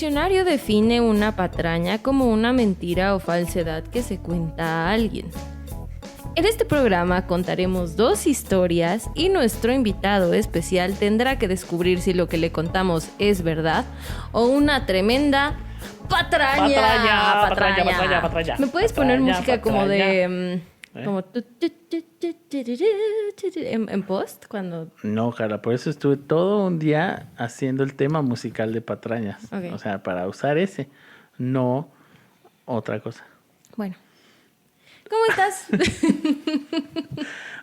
diccionario define una patraña como una mentira o falsedad que se cuenta a alguien. En este programa contaremos 2 historias y nuestro invitado especial tendrá que descubrir si lo que le contamos es verdad o una tremenda patraña. Patraña. ¿Me puedes poner música como de... como en post cuando... No, Carla, por eso estuve todo un día haciendo el tema musical de patrañas. Okay. O sea, para usar ese, no otra cosa. Bueno. ¿Cómo estás?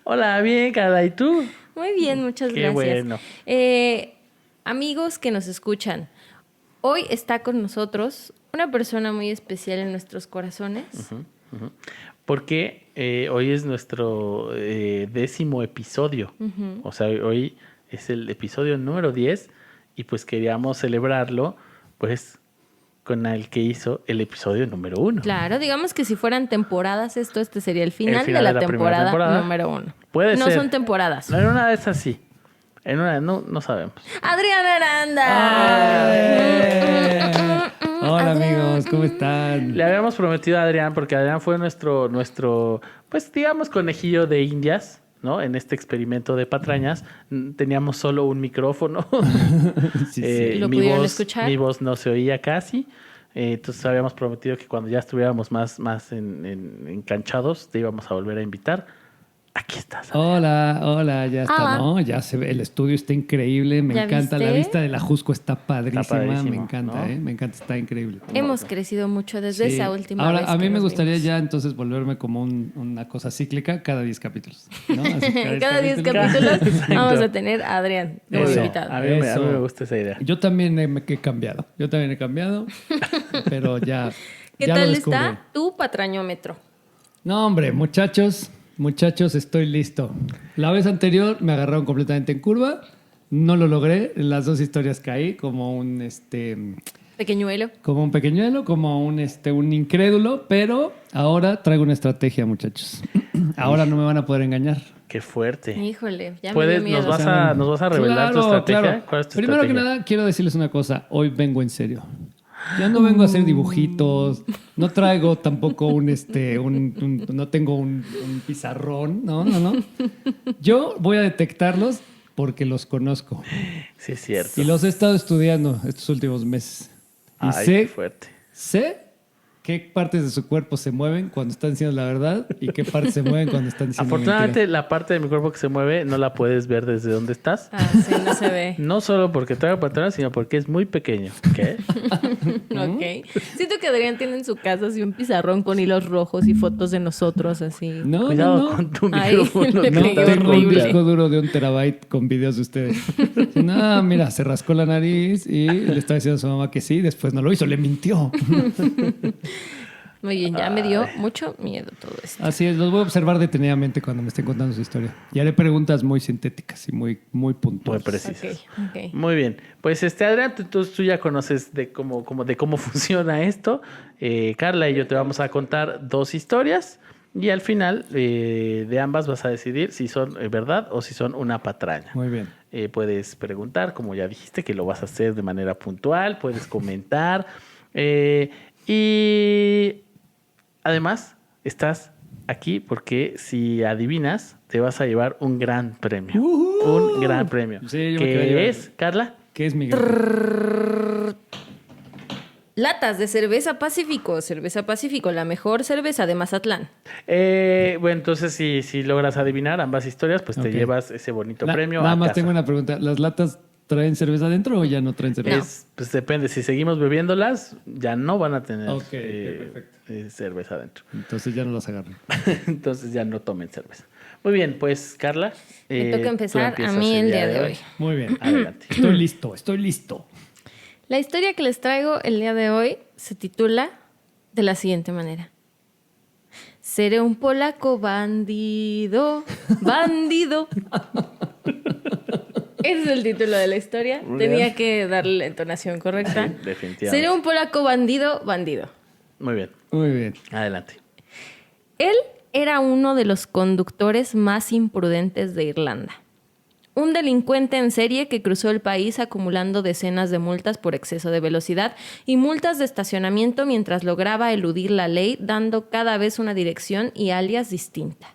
Hola, bien, Carla, ¿y tú? Muy bien, muchas Qué gracias. bueno. Amigos que nos escuchan, hoy está con nosotros una persona muy especial en nuestros corazones. Porque hoy es nuestro 10º episodio. O sea, hoy es el episodio número 10 y pues queríamos celebrarlo pues con el que hizo el episodio número 1. Claro, digamos que si fueran temporadas este sería el final de la temporada número 1. Puede ser. No son temporadas. En una de esas sí. En una no sabemos. Adriana Aranda. Hola amigos, ¿cómo están? Le habíamos prometido a Adrián, porque Adrián fue nuestro, pues digamos, conejillo de indias, ¿no? En este experimento de patrañas. Teníamos solo un micrófono. Sí. ¿Lo pudieron escuchar? Mi voz no se oía casi. Entonces habíamos prometido que cuando ya estuviéramos más enganchados, te íbamos a volver a invitar. Aquí estás. Hola, ya está, Hola. ¿no? Ya se ve, el estudio está increíble, me ¿Ya encanta. viste? La vista de la Jusco está padrísima, padrísimo, me encanta, ¿no? me encanta, está increíble. Hemos crecido mucho desde Sí. esa última Ahora, vez. a mí que me nos gustaría vimos. ya entonces volverme como una cosa cíclica cada 10 capítulos, ¿no? Así, Cada 10 capítulos Exacto. vamos a tener a Adrián como Eso. invitado. A mí me gusta esa idea. Yo también he cambiado, pero ya ¿Qué ya lo tal descubrí. está tu patrañómetro? No, hombre, muchachos, estoy listo. La vez anterior me agarraron completamente en curva. No lo logré. En las 2 historias caí como un Pequeñuelo. como un pequeñuelo, como un incrédulo, pero ahora traigo una estrategia, muchachos. Ahora no me van a poder engañar. Qué fuerte. Híjole, ya me dio miedo. ¿Nos vas a revelar tu estrategia? Claro. ¿Cuál es tu Primero estrategia? que nada, quiero decirles una cosa. Hoy vengo en serio. Ya no vengo a hacer dibujitos. No traigo tampoco no tengo un pizarrón. No. Yo voy a detectarlos porque los conozco. Sí, es cierto. Y los he estado estudiando estos últimos meses. Y Ay, qué fuerte. sé qué partes de su cuerpo se mueven cuando están diciendo la verdad y qué partes se mueven cuando están diciendo Afortunadamente, mentiras. la parte de mi cuerpo que se mueve no la puedes ver desde donde estás. Ah, sí, no se ve. No solo porque traigo patrones, sino porque es muy pequeño. ¿Qué? Ok. Siento que Adrián tiene en su casa así un pizarrón con hilos rojos y fotos de nosotros así. No, Cuidado no. con tu Ay, micrófono. le No pegué tengo un horrible. disco duro de 1 terabyte con videos de ustedes. No, mira, se rascó la nariz y le estaba diciendo a su mamá que sí, después no lo hizo, le mintió. Muy bien, ya me dio mucho miedo todo esto. Así es, los voy a observar detenidamente cuando me estén contando su historia. Y haré preguntas muy sintéticas y muy Muy puntuales. precisas. Ok. Muy bien. Pues Adrián, tú ya conoces de cómo funciona esto. Carla y yo te vamos a contar 2 historias. Y al final de ambas vas a decidir si son verdad o si son una patraña. Muy bien. Puedes preguntar, como ya dijiste, que lo vas a hacer de manera puntual. Puedes comentar. Y además, estás aquí porque si adivinas, te vas a llevar un gran premio. Un gran premio. Sí, yo me quería ¿Qué llevar. es, Carla? ¿Qué es Miguel? Latas de cerveza Pacífico, la mejor cerveza de Mazatlán. Bueno, entonces si logras adivinar ambas historias, pues te Ok. llevas ese bonito premio Nada a más casa. tengo una pregunta. ¿Las latas traen cerveza adentro o ya no traen cerveza? Pues depende, si seguimos bebiéndolas, ya no van a tener Ok, perfecto. cerveza adentro. Entonces ya no las agarro. Entonces ya no tomen cerveza. Muy bien, pues Carla. Me toca tú empezar a empiezas mí el día de hoy. Muy bien. Adelante. Estoy listo. La historia que les traigo el día de hoy se titula de la siguiente manera. Seré un polaco bandido. Ese es el título de la historia. Muy Tenía bien. que darle la entonación correcta. Sí, definitivamente. Seré un polaco bandido. Muy bien, Muy bien. adelante. Él era uno de los conductores más imprudentes de Irlanda. un delincuente en serie que cruzó el país acumulando decenas de multas por exceso de velocidad y multas de estacionamiento mientras lograba eludir la ley, dando cada vez una dirección y alias distinta.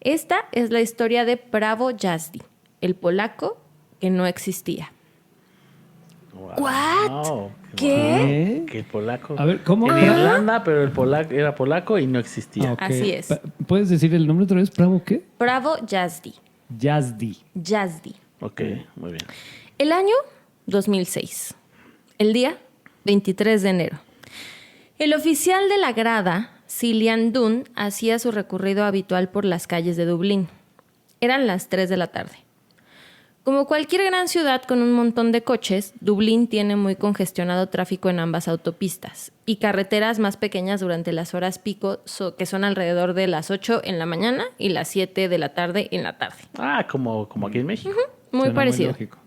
Esta es la historia de Prawo Jazdy, el polaco que no existía. Wow. ¿What? ¿Qué? Que el polaco. A ver, ¿cómo? En Irlanda, pero el polaco era polaco y no existía. Ok. Así es. ¿Puedes decir el nombre otra vez? ¿Prawo qué? Prawo Jazdy. Jazdy. Jazdy. Ok, muy bien. El año 2006. El día 23 de enero. El oficial de la grada, Cillian Dunn, hacía su recorrido habitual por las calles de Dublín. Eran las 3 de la tarde. Como cualquier gran ciudad con un montón de coches, Dublín tiene muy congestionado tráfico en ambas autopistas y carreteras más pequeñas durante las horas pico, que son alrededor de las 8 en la mañana y las 7 de la tarde en la tarde. Ah, como aquí en México. Muy Suena parecido. lógico.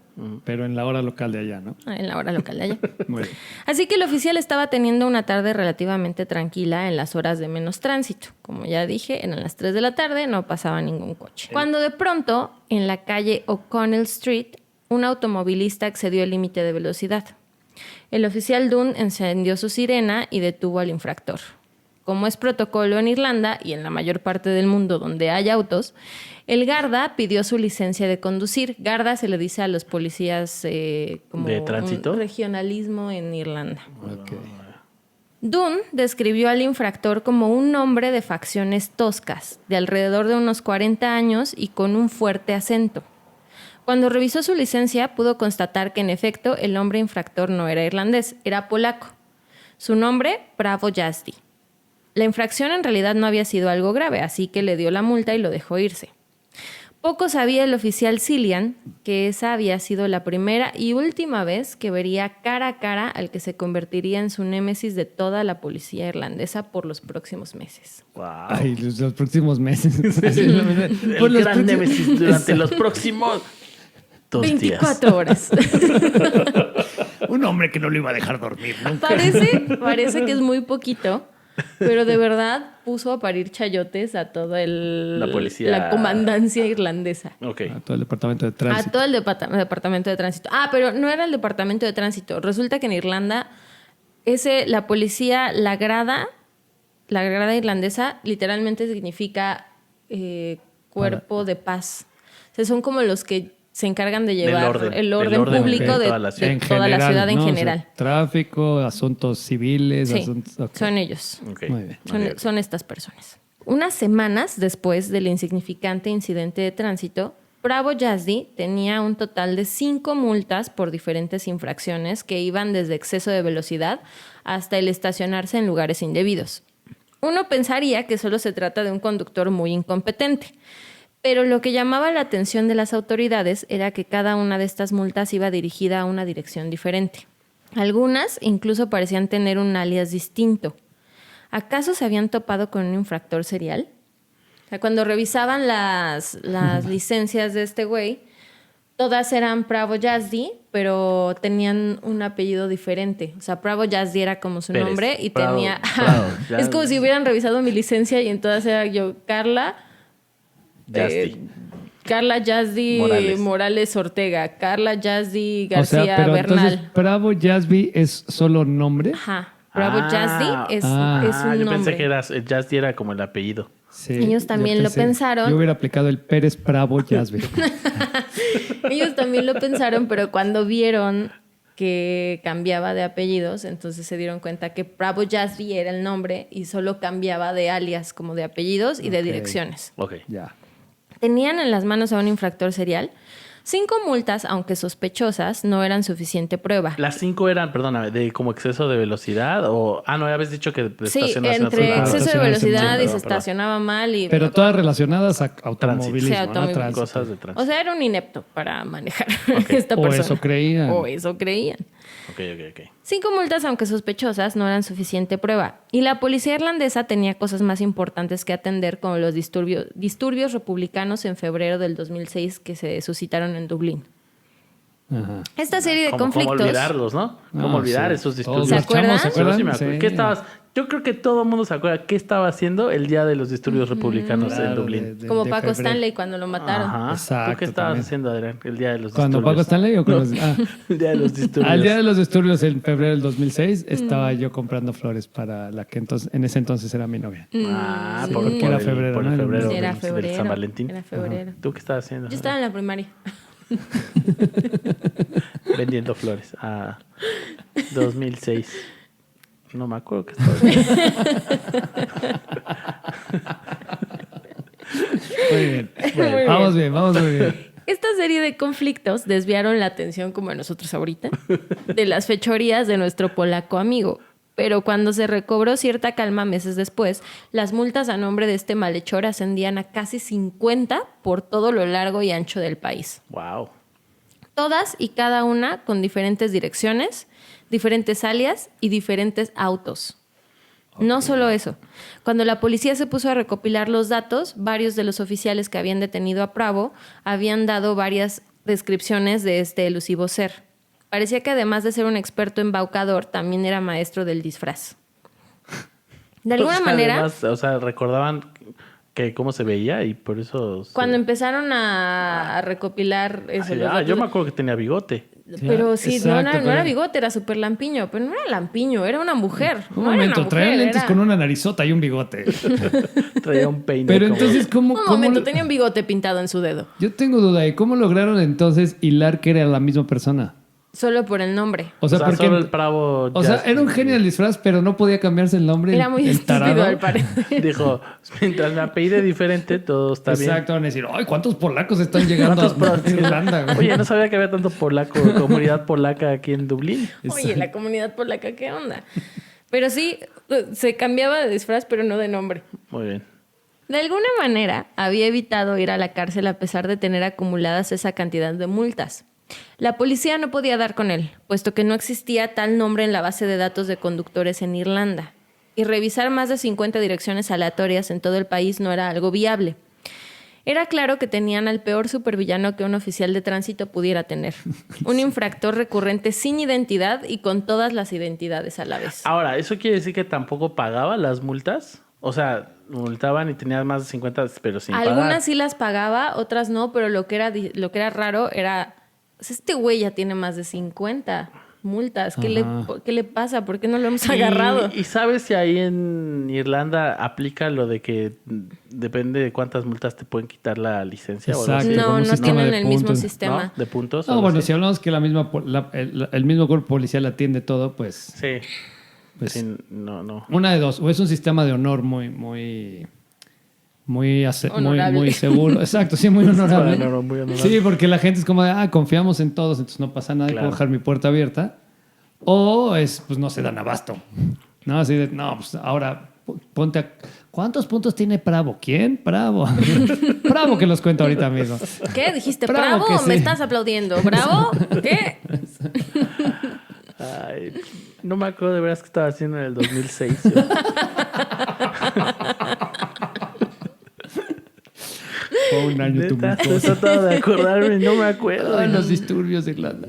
Pero en la hora local de allá, ¿no? En la hora local de allá. Muy bien. Así que el oficial estaba teniendo una tarde relativamente tranquila en las horas de menos tránsito. Como ya dije, eran las 3 de la tarde, no pasaba ningún coche. Cuando de pronto, en la calle O'Connell Street, un automovilista excedió el límite de velocidad. El oficial Dunn encendió su sirena y detuvo al infractor. Como es protocolo en Irlanda y en la mayor parte del mundo donde hay autos, el Garda pidió su licencia de conducir. Garda se le dice a los policías como ¿De tránsito? un regionalismo en Irlanda. Ok. Dunn describió al infractor como un hombre de facciones toscas, de alrededor de unos 40 años y con un fuerte acento. Cuando revisó su licencia, pudo constatar que en efecto el hombre infractor no era irlandés, era polaco. Su nombre, Prawo Jazdy. La infracción en realidad no había sido algo grave, así que le dio la multa y lo dejó irse. Poco sabía el oficial Cillian que esa había sido la primera y última vez que vería cara a cara al que se convertiría en su némesis de toda la policía irlandesa por los próximos meses. Wow. Ay, los próximos meses. El gran némesis durante los próximos 2 días. 24 horas. Un hombre que no lo iba a dejar dormir nunca. Parece que es muy poquito, pero de verdad puso a parir chayotes a toda La policía. la comandancia irlandesa. Ok. A todo el departamento de A tránsito. todo el departamento de tránsito. Ah, pero no era el departamento de tránsito. Resulta que en Irlanda, la policía, la grada irlandesa, literalmente significa cuerpo de paz. O sea, son como los que se encargan de llevar el orden público de toda la ciudad en ¿no? general. O sea, tráfico, asuntos civiles. Sí, asuntos... ok. son ellos. Ok. Muy bien. Son estas personas. Unas semanas después del insignificante incidente de tránsito, Prawo Jazdy tenía un total de 5 multas por diferentes infracciones que iban desde exceso de velocidad hasta el estacionarse en lugares indebidos. Uno pensaría que solo se trata de un conductor muy incompetente, pero lo que llamaba la atención de las autoridades era que cada una de estas multas iba dirigida a una dirección diferente. Algunas incluso parecían tener un alias distinto. ¿Acaso se habían topado con un infractor serial? O sea, cuando revisaban las licencias de este güey, todas eran Prawo Jazdy, pero tenían un apellido diferente. O sea, Prawo Jazdy era como su Pérez. nombre y Prawo, tenía... Jazdy. Es como si hubieran revisado mi licencia y en todas era yo, Carla Jazdy Morales Ortega, Carla Jazdy García O sea, pero Bernal. entonces, Prawo Jazdy es solo nombre. Ajá. Prawo Jazdy es un yo nombre. pensé que Jazdy era como el apellido. Sí, Ellos también yo lo pensaron. Yo hubiera aplicado el Pérez Prawo Jazdy. Ellos también lo pensaron, pero cuando vieron que cambiaba de apellidos, entonces se dieron cuenta que Prawo Jazdy era el nombre y solo cambiaba de alias, como de apellidos y de Ok. direcciones. Ok. Ya. Tenían en las manos a un infractor serial. 5 multas, aunque sospechosas, no eran suficiente prueba. Las 5 eran, perdóname, de como exceso de velocidad o... Ah, no, habías dicho que de Sí, estacionarse no entre fue- exceso de estacionarse, velocidad sí, y perdón, se estacionaba mal y... Pero todas relacionadas a automovilismo, Sí, ¿no? automovilismo. Tránsito. Cosas de tránsito. O sea, era un inepto para manejar esta O persona. eso creían. O eso creían. Ok. 5 multas, aunque sospechosas, no eran suficiente prueba. Y la policía irlandesa tenía cosas más importantes que atender, como los disturbios republicanos en febrero del 2006 que se suscitaron en Dublín. Ajá. Esta serie de ¿Cómo conflictos... olvidarlos, no? ¿Cómo No, olvidar sí. esos Todos disturbios? ¿Se los chamos, acuerdan? ¿se acuerdan? Sí, me acuerdo. Sí. ¿Qué estabas? Yo creo que todo el mundo se acuerda qué estaba haciendo el día de los disturbios republicanos en Claro, Dublín. Como de Paco febrero. Stanley cuando lo mataron. Ajá. Exacto, ¿Tú qué estabas también. haciendo, Adrián, el día de los ¿Cuando disturbios? Paco Stanley o con No, el día de los disturbios. Al día de los disturbios en febrero del 2006 estaba yo comprando flores para la que en ese entonces era mi novia. Ah, Sí. por, Porque por era el, febrero, por el ¿no? febrero, Era del febrero. San Valentín. Era febrero. ¿Tú qué estabas haciendo? Yo estaba en la primaria. Vendiendo flores. 2006. No me acuerdo qué estaba haciendo. Muy bien. Muy bien. Vamos muy bien. Esta serie de conflictos desviaron la atención, como nosotros ahorita, de las fechorías de nuestro polaco amigo. Pero cuando se recobró cierta calma meses después, las multas a nombre de este malhechor ascendían a casi 50 por todo lo largo y ancho del país. Wow. Todas y cada una con diferentes direcciones, diferentes alias y diferentes autos. No solo eso. Cuando la policía se puso a recopilar los datos, varios de los oficiales que habían detenido a Pravo habían dado varias descripciones de este elusivo ser. Parecía que además de ser un experto embaucador, también era maestro del disfraz. De alguna O sea, manera, además, o sea, recordaban que cómo se veía y por eso... cuando empezaron a recopilar eso, los datos yo de- me acuerdo que tenía bigote. Pero sí, Exacto, no era pero- bigote, era súper lampiño. Pero no era lampiño, era una mujer. Un no era momento, una traía mujer, lentes era- con una narizota y un bigote. Traía un peine. Pero como- entonces, ¿cómo? Un cómo momento, lo- tenía un bigote pintado en su dedo. Yo tengo duda, ¿y cómo lograron entonces hilar que era la misma persona? Solo por el nombre. O sea, porque... solo el Bravo... O sea, era un genio del disfraz, pero no podía cambiarse el nombre. Era muy el estúpido, tarado. al parecer. Dijo, mientras me apellide diferente, todo está bien. Exacto, van a decir, ¡ay, cuántos polacos están llegando ¿Cuántos a Irlanda, güey? Oye, no sabía que había tanto polaco, comunidad polaca aquí en Dublín. Oye, la comunidad polaca, ¿qué onda? Pero sí, se cambiaba de disfraz, pero no de nombre. Muy bien. De alguna manera, había evitado ir a la cárcel a pesar de tener acumuladas esa cantidad de multas. La policía no podía dar con él, puesto que no existía tal nombre en la base de datos de conductores en Irlanda. Y revisar más de 50 direcciones aleatorias en todo el país no era algo viable. Era claro que tenían al peor supervillano que un oficial de tránsito pudiera tener. Un infractor recurrente sin identidad y con todas las identidades a la vez. Ahora, ¿eso quiere decir que tampoco pagaba las multas? O sea, multaban y tenías más de 50, pero sin pagar. Algunas sí las pagaba, otras no, pero lo que era raro era... pues este güey ya tiene más de 50 multas. Ajá. ¿Qué le pasa? ¿Por qué no lo hemos agarrado? ¿Y sabes si ahí en Irlanda aplica lo de que depende de cuántas multas te pueden quitar la licencia? O algo así? Exacto. como No, un no sistema tienen de el mismo puntos, sistema. ¿No? ¿De puntos? No, algo bueno, así? si hablamos que el mismo cuerpo policial atiende todo, pues Sí. Pues- Sí, no. una de dos. O es un sistema de honor muy Honorable. seguro. Exacto, sí, muy honorable. Muy honorable. Sí, porque la gente es como de, confiamos en todos, entonces no pasa nada, Claro. puedo dejar mi puerta abierta. O es, pues no se dan abasto. No, así de, no, pues ahora ponte a... ¿Cuántos puntos tiene Bravo? ¿Quién? Bravo. Bravo que los cuento ahorita mismo. ¿Qué? ¿Dijiste Bravo bravo que o me sí. estás aplaudiendo? ¿Bravo? ¿Qué? Ay, no me acuerdo de veras que estaba haciendo en el 2006. yo. Fue un año Neta, estoy tumultuoso. tratando de acordarme y no me acuerdo. Ay, los disturbios de Irlanda.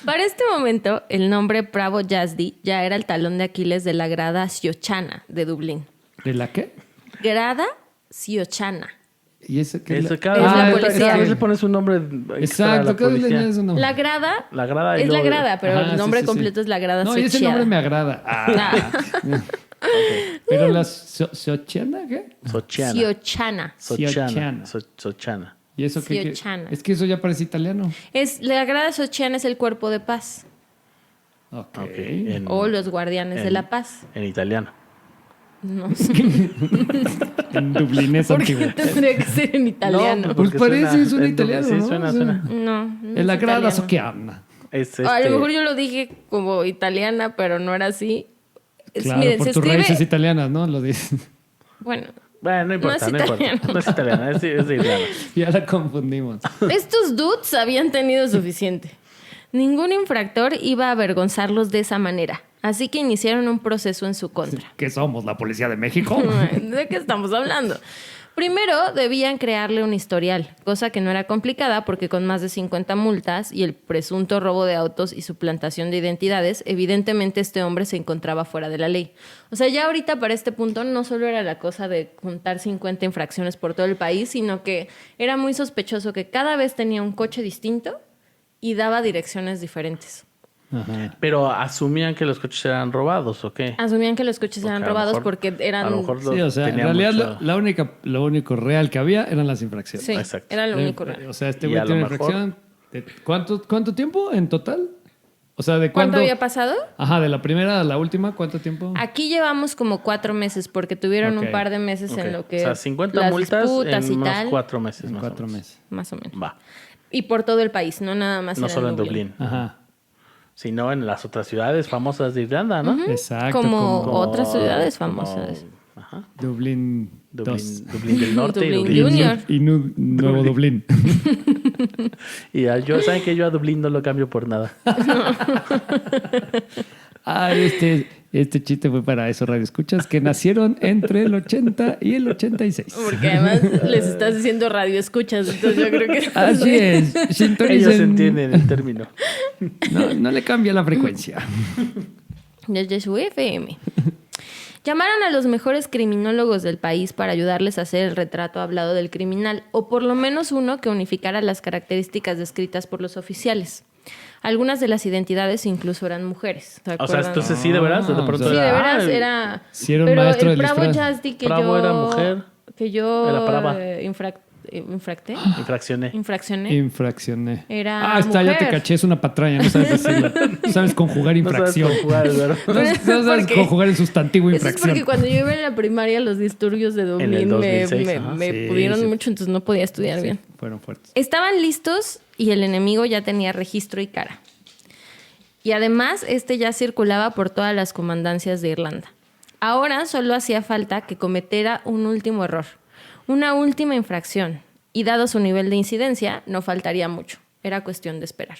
Para este momento, el nombre Pravo Yazdi ya era el talón de Aquiles de la grada Siochana de Dublín. ¿De la qué? Grada Siochana. ¿Y eso qué es Eso, la- cada, Es la vez- policía. cada vez le pones un nombre extra a Exacto, la cada vez le policía. añades un nombre. La grada, La grada y es la luego- grada, pero Ajá, el nombre sí, sí, completo sí. es la grada No, y ese Sochiada. nombre me agrada. Ah, Pero la Sochana, ¿qué? Sochiana. Siochana. Sochiana. Sochiana. Sochiana. ¿Y eso qué? Siochana. Es que eso ya parece italiano. La grada Sochiana es el cuerpo de paz Ok. Ok, en- o los guardianes de en- la paz. En italiano. No sé En dublinés por qué antiguo. tendría que ser en italiano. Pues porque parece, suena en- italiano, Sí, ¿no? suena, O sea, suena. No En la es grada italiano. Sochiana. Es A este- lo mejor yo lo dije como italiana, pero no era así. Claro, Miren, por se tus escribe... raíces italianas, ¿no? Lo dices. Bueno, Bueno, no importa, es no importa. italiano. No es italiana, es de Irlanda. Ya la confundimos. estos dudes habían tenido suficiente. Ningún infractor iba a avergonzarlos de esa manera. Así que iniciaron un proceso en su contra. ¿Qué somos? ¿La policía de México? ¿De qué estamos hablando? Primero debían crearle un historial, cosa que no era complicada porque con más de 50 multas y el presunto robo de autos y suplantación de identidades, evidentemente este hombre se encontraba fuera de la ley. O sea, ya ahorita para este punto no solo era la cosa de juntar 50 infracciones por todo el país, sino que era muy sospechoso que cada vez tenía un coche distinto y daba direcciones diferentes. Ajá. Pero asumían que los coches eran robados, ¿o qué? Asumían que los coches Porque eran a lo robados mejor- porque eran... A lo mejor Sí, o sea, en tenía realidad mucho- lo único real que había eran las infracciones. Sí, Exacto. era lo único real. O sea, este Y güey a tiene lo una mejor- infracción. ¿Cuánto tiempo en total? O sea, ¿de ¿Cuánto cuándo? había pasado? Ajá, de la primera a la última, ¿cuánto tiempo? Aquí llevamos como 4 meses porque tuvieron Ok. un par de meses Ok. en lo que O sea, 50 las multas disputas en y unos tal, 4 meses. En más o 4 menos. meses. más o menos. Va. Y por todo el país, no nada más No era solo en Dublín. Ajá, Sino en las otras ciudades famosas de Irlanda, ¿no? exacto. Como- Como otras ciudades famosas. Ajá. Dublín 2. Dublín del Norte y Dublín Dublín. Junior. Y Nuevo Dublín. Y ¿saben que yo a Dublín no lo cambio por nada? Este chiste fue para esos radioescuchas que nacieron entre el 80 y el 86. Porque además les estás diciendo radio escuchas, entonces yo creo que... Así es. Sintonicen. Ellos entienden el término. No le cambia la frecuencia. Desde su FM. Llamaron a los mejores criminólogos del país para ayudarles a hacer el retrato hablado del criminal, o por lo menos uno que unificara las características descritas por los oficiales. Algunas de las identidades incluso eran mujeres. ¿se O sea, acuerdan? entonces sí, de veras, de Ah, pronto o Sí, sea, de veras ay, era... Sí, era un pero maestro el del Bravo disfraz. Jazdy que Bravo yo... era mujer. Que yo... Era brava. infracté. Infraccioné. Infraccioné. Infraccioné. Era Ah, está, ya te mujer. caché, es una patraña, no sabes decirla. No sabes conjugar No sabes infracción. conjugar, ¿verdad? No sabes Porque- conjugar el sustantivo Eso es infracción. porque cuando yo iba en la primaria los disturbios de En Dublín el 2006, me ajá. Sí, pudieron sí. mucho, entonces no podía estudiar bien. Fueron fuertes. Estaban listos y el enemigo ya tenía registro y cara. Y además, ya circulaba por todas las comandancias de Irlanda. Ahora solo hacía falta que cometiera un último error, una última infracción. Y dado su nivel de incidencia, no faltaría mucho. Era cuestión de esperar.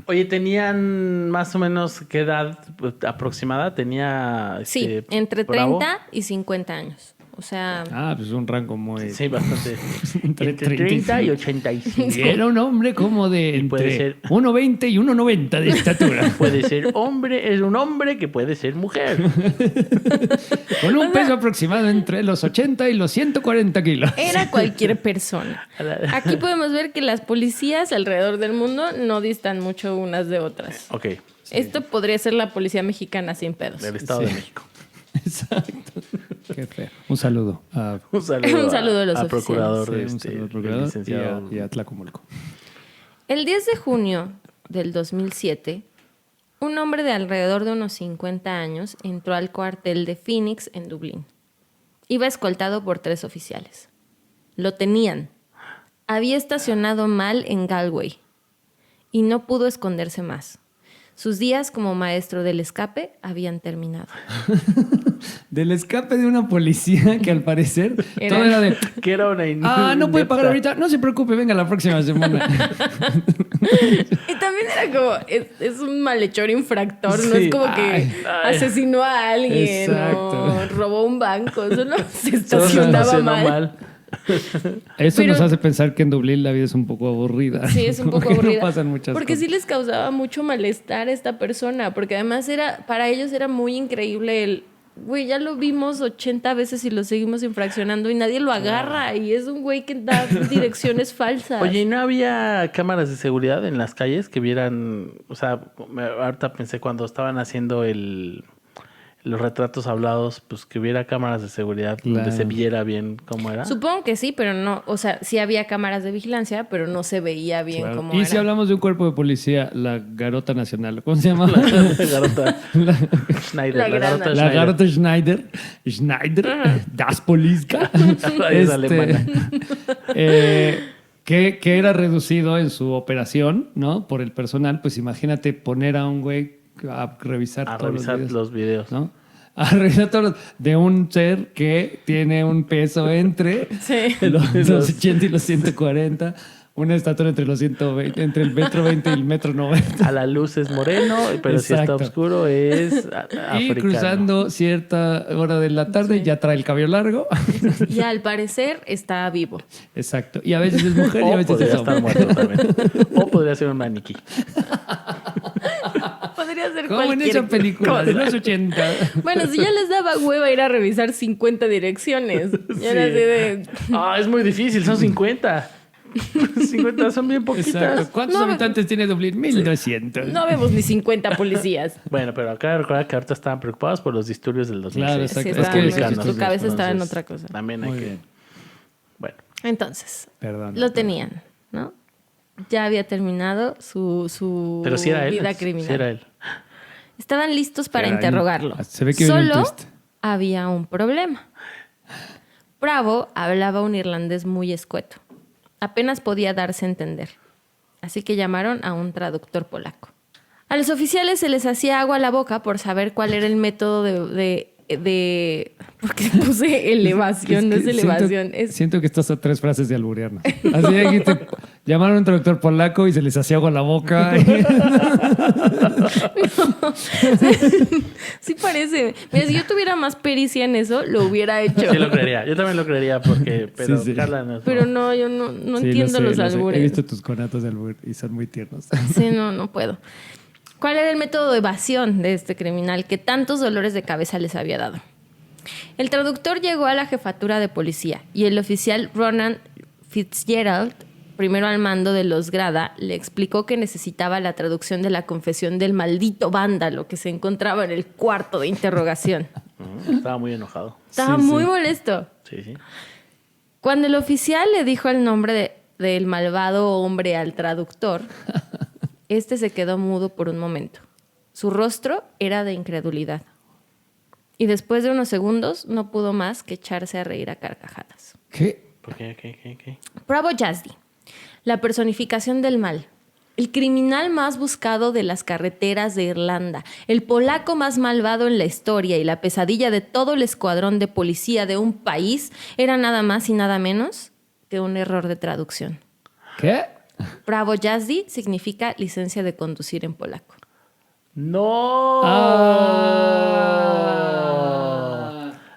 Oye, ¿tenían más o menos qué edad aproximada? ¿Tenía Sí, entre Bravo? 30 y 50 años. O sea, Ah, pues un rango muy... Sí, bastante. Entre Entre 30 y 85. Y era un hombre como de puede entre ser- 1,20 y 1,90 de estatura. Puede ser hombre, es un hombre que puede ser mujer. Con un peso aproximado entre los 80 y los 140 kilos. era cualquier persona. Aquí podemos ver que las policías alrededor del mundo no distan mucho unas de otras. Ok, Esto podría ser la policía mexicana sin pedos. del Estado Sí. de México. Exacto. Qué feo. Un saludo a, Un saludo, Un saludo a los al oficiales. procurador, sí, un saludo al procurador licenciado. y a Tlacomulco. El 10 de junio del 2007, un hombre de alrededor de unos 50 años entró al cuartel de Phoenix en Dublín. Iba escoltado por 3 oficiales. Lo tenían. Había estacionado mal en Galway y no pudo esconderse más. Sus días como maestro del escape habían terminado. Del escape de una policía que al parecer Era- todo era de... Que era una No puede pagar inepta. ahorita. No se preocupe, venga la próxima semana. Y también era como, es un malhechor infractor, no Sí. es como que Ay. asesinó a alguien Exacto. o robó un banco, solo se Solo se estacionaba estacionó mal. Eso Pero- nos hace pensar que en Dublín la vida es un poco aburrida. Sí, es un Como poco que aburrida. No pasan muchas porque cosas. sí les causaba mucho malestar a esta persona, porque además para ellos era muy increíble el, güey, ya lo vimos 80 veces y lo seguimos infraccionando y nadie lo agarra y es un güey que da direcciones falsas. Oye, ¿y no había cámaras de seguridad en las calles que vieran? O sea, ahorita pensé cuando estaban haciendo los retratos hablados, pues que hubiera cámaras de seguridad donde Claro. se viera bien cómo era. Supongo que sí, pero no, o sea, sí había cámaras de vigilancia, pero no se veía bien Claro. cómo Y era. si hablamos de un cuerpo de policía, la Garota Nacional, ¿cómo se llama? La garota Schneider. La La garota grana. La Schneider. Garota Schneider, Das Polizka. Es alemana. Que era reducido en su operación, ¿no? Por el personal, pues imagínate poner a un güey a revisar A todos revisar los videos, los videos. ¿no? A revisar todos de un ser que tiene un peso entre Sí. los 80 y los 140. Una estatura entre los 120, entre el metro 20 y el metro 90. A la luz es moreno, pero si está Exacto. oscuro es Y africano. cruzando cierta hora de la tarde ya trae el cabello largo. Y al parecer está vivo. Exacto. Y a veces es mujer y a O veces podría es estar hombre. muerto también. O podría ser un maniquí. Podría ser Como en cualquier esa película de cosa. los 80. Bueno, si ya les daba hueva ir a revisar 50 direcciones. Ya era así de... Ah, es muy difícil, son 50. 50 son bien poquitas. Exacto. ¿Cuántos No, habitantes tiene Dublín? 1200. No vemos ni 50 policías. Bueno, pero acá recuerda que ahorita estaban preocupados por los disturbios del 2006. Claro, exacto. Sí, Es estaban que muy- Republicanos. su cabeza estaba en Entonces, otra cosa. También hay Muy que... bien. Bueno, Entonces, Perdón. lo tenían, ¿no? Ya había terminado su pero sí era él. vida Sí criminal. era él. Estaban listos para Era interrogarlo. se ve que viene un Solo twist. había un problema. Bravo hablaba un irlandés muy escueto. Apenas podía darse a entender. Así que llamaron a un traductor polaco. A los oficiales se les hacía agua a la boca por saber cuál era el método de porque puse elevación, no es elevación. Siento que estás a 3 frases de alburearnos. Así dijiste, llamaron a un traductor polaco y se les hacía agua a la boca. Sí parece. Mira, si yo tuviera más pericia en eso, lo hubiera hecho. Sí lo creería. Yo también lo creería porque... Pero Sí, sí. Carla no. Pero no, yo no Sí, entiendo lo sé, los lo sé. He albures. visto tus conatos de albur y son muy tiernos. Sí, no puedo. ¿Cuál era el método de evasión de este criminal que tantos dolores de cabeza les había dado? El traductor llegó a la jefatura de policía y el oficial Ronan Fitzgerald, primero al mando de los Grada, le explicó que necesitaba la traducción de la confesión del maldito vándalo que se encontraba en el cuarto de interrogación. Estaba muy enojado. Estaba Sí, muy sí. molesto. Sí, sí. Cuando el oficial le dijo el nombre del malvado hombre al traductor, este se quedó mudo por un momento. Su rostro era de incredulidad. Y después de unos segundos no pudo más que echarse a reír a carcajadas. ¿Qué? ¿Por qué? ¿Qué? Bravo Yazdi, la personificación del mal. El criminal más buscado de las carreteras de Irlanda, el polaco más malvado en la historia y la pesadilla de todo el escuadrón de policía de un país era nada más y nada menos que un error de traducción. ¿Qué? Bravo Yazdi significa licencia de conducir en polaco. ¡No!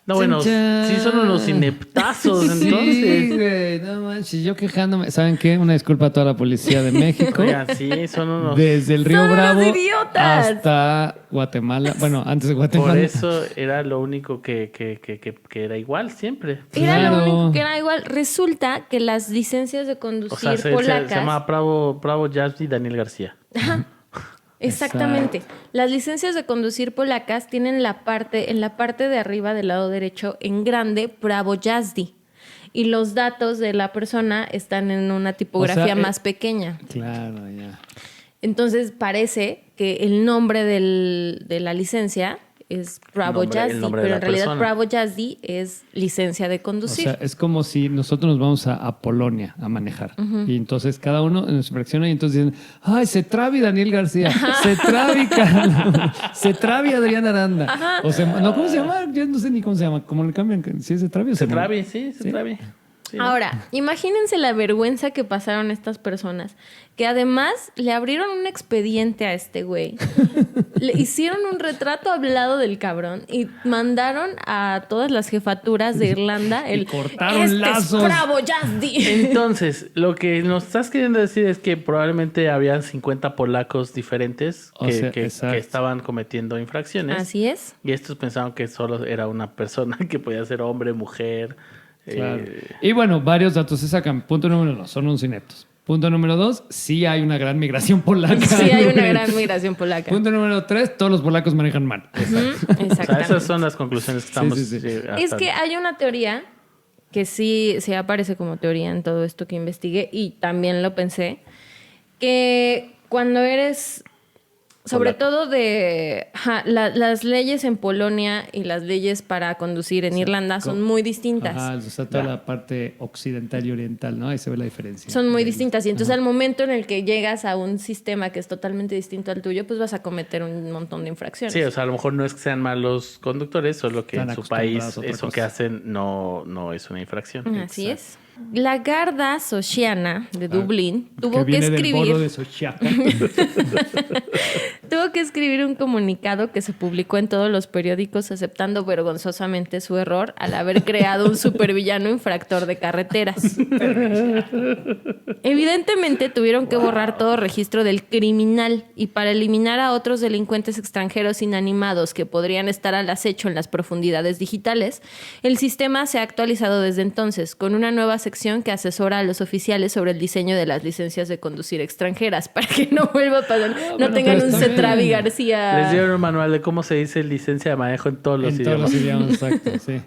No, bueno, Chan, chan. sí son unos ineptazos, Sí, entonces. güey, no manches, yo quejándome. ¿Saben qué? Una disculpa a toda la policía de México. Oigan, sí, son unos... Desde el Río ¡Son unos Bravo idiotas! hasta Guatemala. Bueno, antes de Por Guatemala. eso era lo único que era igual siempre. Era Claro. lo único que era igual. Resulta que las licencias de O conducir sea, se polacas... llama Bravo Jazz y Daniel García. Exactamente. Las licencias de conducir polacas tienen en la parte de arriba del lado derecho en grande Bravo Jazdi. Y los datos de la persona están en una tipografía O sea, más pequeña. Claro, ya. Entonces parece que el nombre de la licencia es Bravo El Jazdi, nombre de pero la en realidad persona. Bravo Jazdi es licencia de O conducir. sea, es como si nosotros nos vamos a Polonia a manejar. Y entonces cada uno nos fracciona y entonces dicen, ay, se trabi Daniel García, se trabi Carlos, se trabi Adrián Aranda. O sea, no, ¿cómo se llama? Yo no sé ni cómo se llama. ¿Cómo le cambian? ¿Si es se trabi o Se se trabe, sí, se ¿Sí? trabe. Sí, ¿no? Ahora, imagínense la vergüenza que pasaron estas personas, que además le abrieron un expediente a este güey, le hicieron un retrato hablado del cabrón y mandaron a todas las jefaturas de Irlanda el cortaron "Este lazos". es Bravo Jazdi. Entonces, lo que nos estás queriendo decir es que probablemente habían 50 polacos diferentes O que, sea, que exacto. estaban cometiendo infracciones. Así es. Y estos pensaban que solo era una persona que podía ser hombre, mujer. Claro. Y bueno, varios datos se sacan. Punto número 1, son unos ineptos. Punto número 2, sí hay una gran migración polaca. Sí hay una güey. gran migración polaca. Punto número 3, todos los polacos manejan mal. Ujú, O sea, exactamente. esas son las conclusiones que estamos... sí. hasta- Es que hay una teoría que sí aparece como teoría en todo esto que investigué y también lo pensé, que cuando eres, sobre Polaco. todo las leyes en Polonia y las leyes para conducir en Irlanda son muy distintas. Ajá, o sea, toda la parte occidental y oriental, ¿no? Ahí se ve la diferencia. Son muy distintas y entonces al momento en el que llegas a un sistema que es totalmente distinto al tuyo, pues vas a cometer un montón de infracciones. Sí, o sea, a lo mejor no es que sean malos conductores, solo que Están en su acostumbrados país a otra eso cosa. que hacen no es una infracción. Así Exacto. es. La Garda Sociana de Dublín que tuvo que viene del escribir... boro de Sochiaca. Tuvo que escribir un comunicado que se publicó en todos los periódicos aceptando vergonzosamente su error al haber creado un supervillano infractor de carreteras. Evidentemente tuvieron que borrar todo registro del criminal y para eliminar a otros delincuentes extranjeros inanimados que podrían estar al acecho en las profundidades digitales, el sistema se ha actualizado desde entonces con una nueva sección que asesora a los oficiales sobre el diseño de las licencias de conducir extranjeras para que no vuelva a pasar, no bueno, tengan pero un está Cetravi bien. García. Les dieron un manual de cómo se dice licencia de manejo en todos los En idiomas. todos los idiomas, exacto, sí.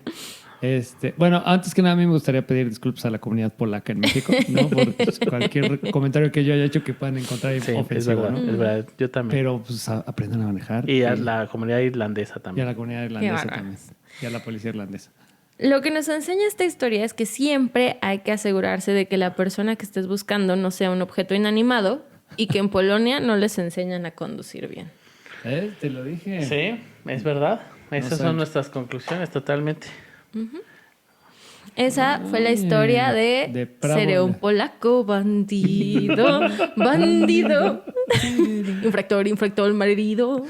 Bueno, antes que nada, a mí me gustaría pedir disculpas a la comunidad polaca en México, ¿no? Por cualquier comentario que yo haya hecho que puedan encontrar Sí, ofensivo, ¿no? es verdad. Yo también. Pero pues aprendan a manejar. Y a la comunidad irlandesa y a también. la comunidad irlandesa bárbaros. también. Y a la policía irlandesa. Lo que nos enseña esta historia es que siempre hay que asegurarse de que la persona que estés buscando no sea un objeto inanimado y que en Polonia no les enseñan a conducir bien. Te lo dije. Sí, es verdad. Esas sé. son nuestras conclusiones totalmente. Esa fue la historia de Prawo. seré un polaco bandido, bandido, infractor, marido.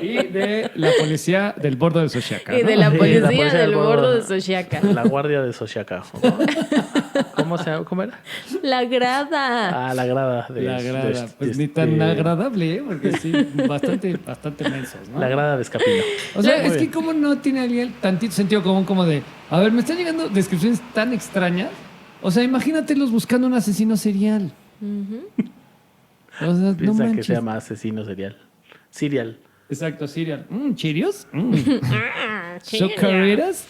Y de la policía del bordo de Sochiaca. Y ¿no? de la Sí, policía, la policía del del bordo bordo. de Sochiaca. La guardia de Sochiaca. ¿Cómo se llama? ¿Cómo era? La grada. Ah, la grada. La grada. de- Pues de- ni tan de- agradable, ¿eh? Porque sí, bastante mensos, ¿no? La grada de Escapino. O sea, Muy es que bien. como no tiene alguien tantito sentido común como de, a ver, me están llegando descripciones tan extrañas. O sea, imagínatelos buscando un asesino serial. O sea, no Piensa que manches. se llama asesino serial. Exacto, serial. ¿Chirios? Chirios. ¿Socarreras?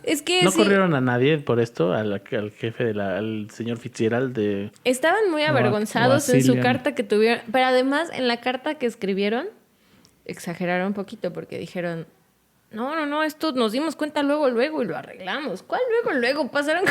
Es que ¿No sí, corrieron a nadie por esto? Al jefe, al señor Fitzgerald de... estaban muy O a avergonzados en su Cillian. carta que tuvieron. Pero además, en la carta que escribieron, exageraron un poquito porque dijeron: No, esto nos dimos cuenta luego y lo arreglamos. ¿Cuál luego? Pasaron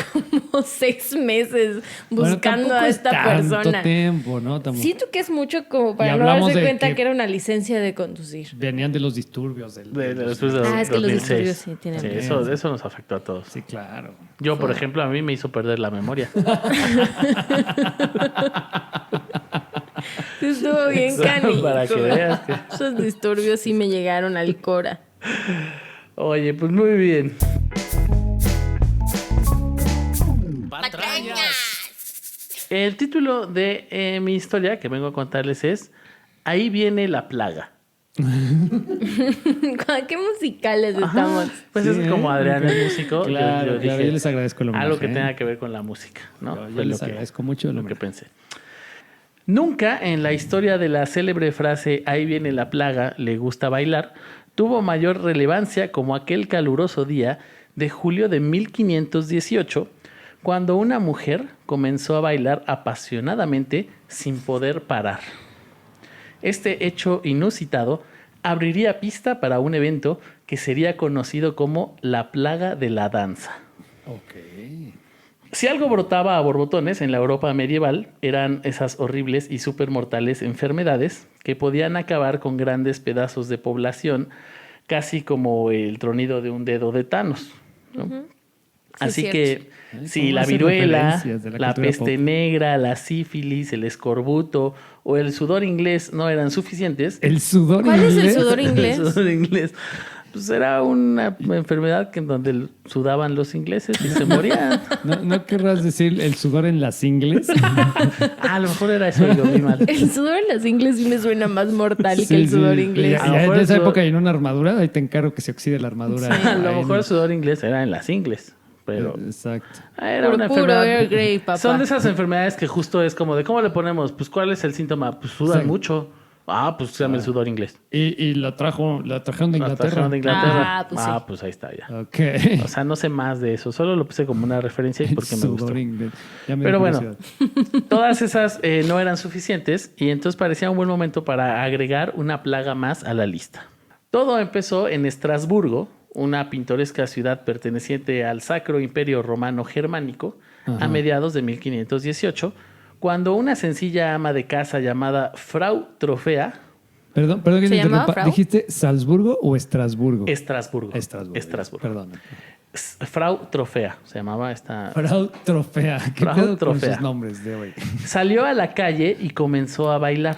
como 6 meses Bueno, buscando tampoco a es esta tanto persona. tiempo, ¿no? Siento que es mucho como para Y no hablamos darse de cuenta que- que era una licencia de conducir. Venían de los disturbios después de Es que los 2006. disturbios sí tienen Sí, razón. eso nos afectó a todos. Sí, claro. Yo, por ejemplo, a mí me hizo perder la memoria. Estuvo bien canijo. Para que veas que... Esos disturbios sí me llegaron al cora. Oye, pues muy bien. El título de mi historia que vengo a contarles es Ahí viene la plaga. ¿Qué musicales estamos? Pues Sí, es como Adrián, el músico. Claro, yo yo les agradezco el homenaje. algo que tenga que ver con la música, ¿no? Yo Fue les lo que- agradezco mucho el lo que homenaje. pensé. Nunca en la historia de la célebre frase Ahí viene la plaga, le gusta bailar, tuvo mayor relevancia como aquel caluroso día de julio de 1518, cuando una mujer comenzó a bailar apasionadamente sin poder parar. Este hecho inusitado abriría pista para un evento que sería conocido como la plaga de la danza. Ok. Si algo brotaba a borbotones en la Europa medieval, eran esas horribles y supermortales enfermedades que podían acabar con grandes pedazos de población, casi como el tronido de un dedo de Thanos, ¿no? Así cierto. que si ¿Cómo la hacen viruela, referencias de la la cultura peste pop? negra, la sífilis, el escorbuto o el sudor inglés no eran suficientes, El sudor ¿Cuál es el inglés. sudor inglés? el sudor inglés, pues era una enfermedad que en donde sudaban los ingleses y se morían. ¿No querrás decir el sudor en las ingles? A lo mejor era eso, digo, muy mal. El sudor en las ingles sí me suena más mortal que Sí, el sudor sí. inglés. A lo Ya mejor en el esa sudor- época en una armadura, ahí te encargo que se oxide la armadura. A lo Ahí mejor en- el sudor inglés era en las ingles, pero Exacto. era una Puro enfermedad. Earl Grey, papá. Son de esas enfermedades que justo es como de ¿cómo le ponemos? Pues ¿cuál es el síntoma? Pues sudan Sí. mucho. Ah, pues se llama el sudor inglés. Y lo trajeron de La Inglaterra. trajeron de Inglaterra. Ah, pues sí. Pues ahí está ya. Ok. O sea, no sé más de eso. Solo lo puse como una referencia El porque me sudor gustó. inglés. Ya me Pero dio bueno, curiosidad. todas esas no eran suficientes y entonces parecía un buen momento para agregar una plaga más a la lista. Todo empezó en Estrasburgo, una pintoresca ciudad perteneciente al Sacro Imperio Romano Germánico, Ajá. a mediados de 1518, cuando una sencilla ama de casa llamada Frau Trofea, Perdón que ¿Se te llamaba interrumpa. Frau? ¿Dijiste Salzburgo o Estrasburgo? Estrasburgo. Estrasburgo. Perdón. Frau Trofea, se llamaba esta. Frau Trofea. ¿Qué Frau pedo con Trofea. sus nombres de hoy? Salió a la calle y comenzó a bailar.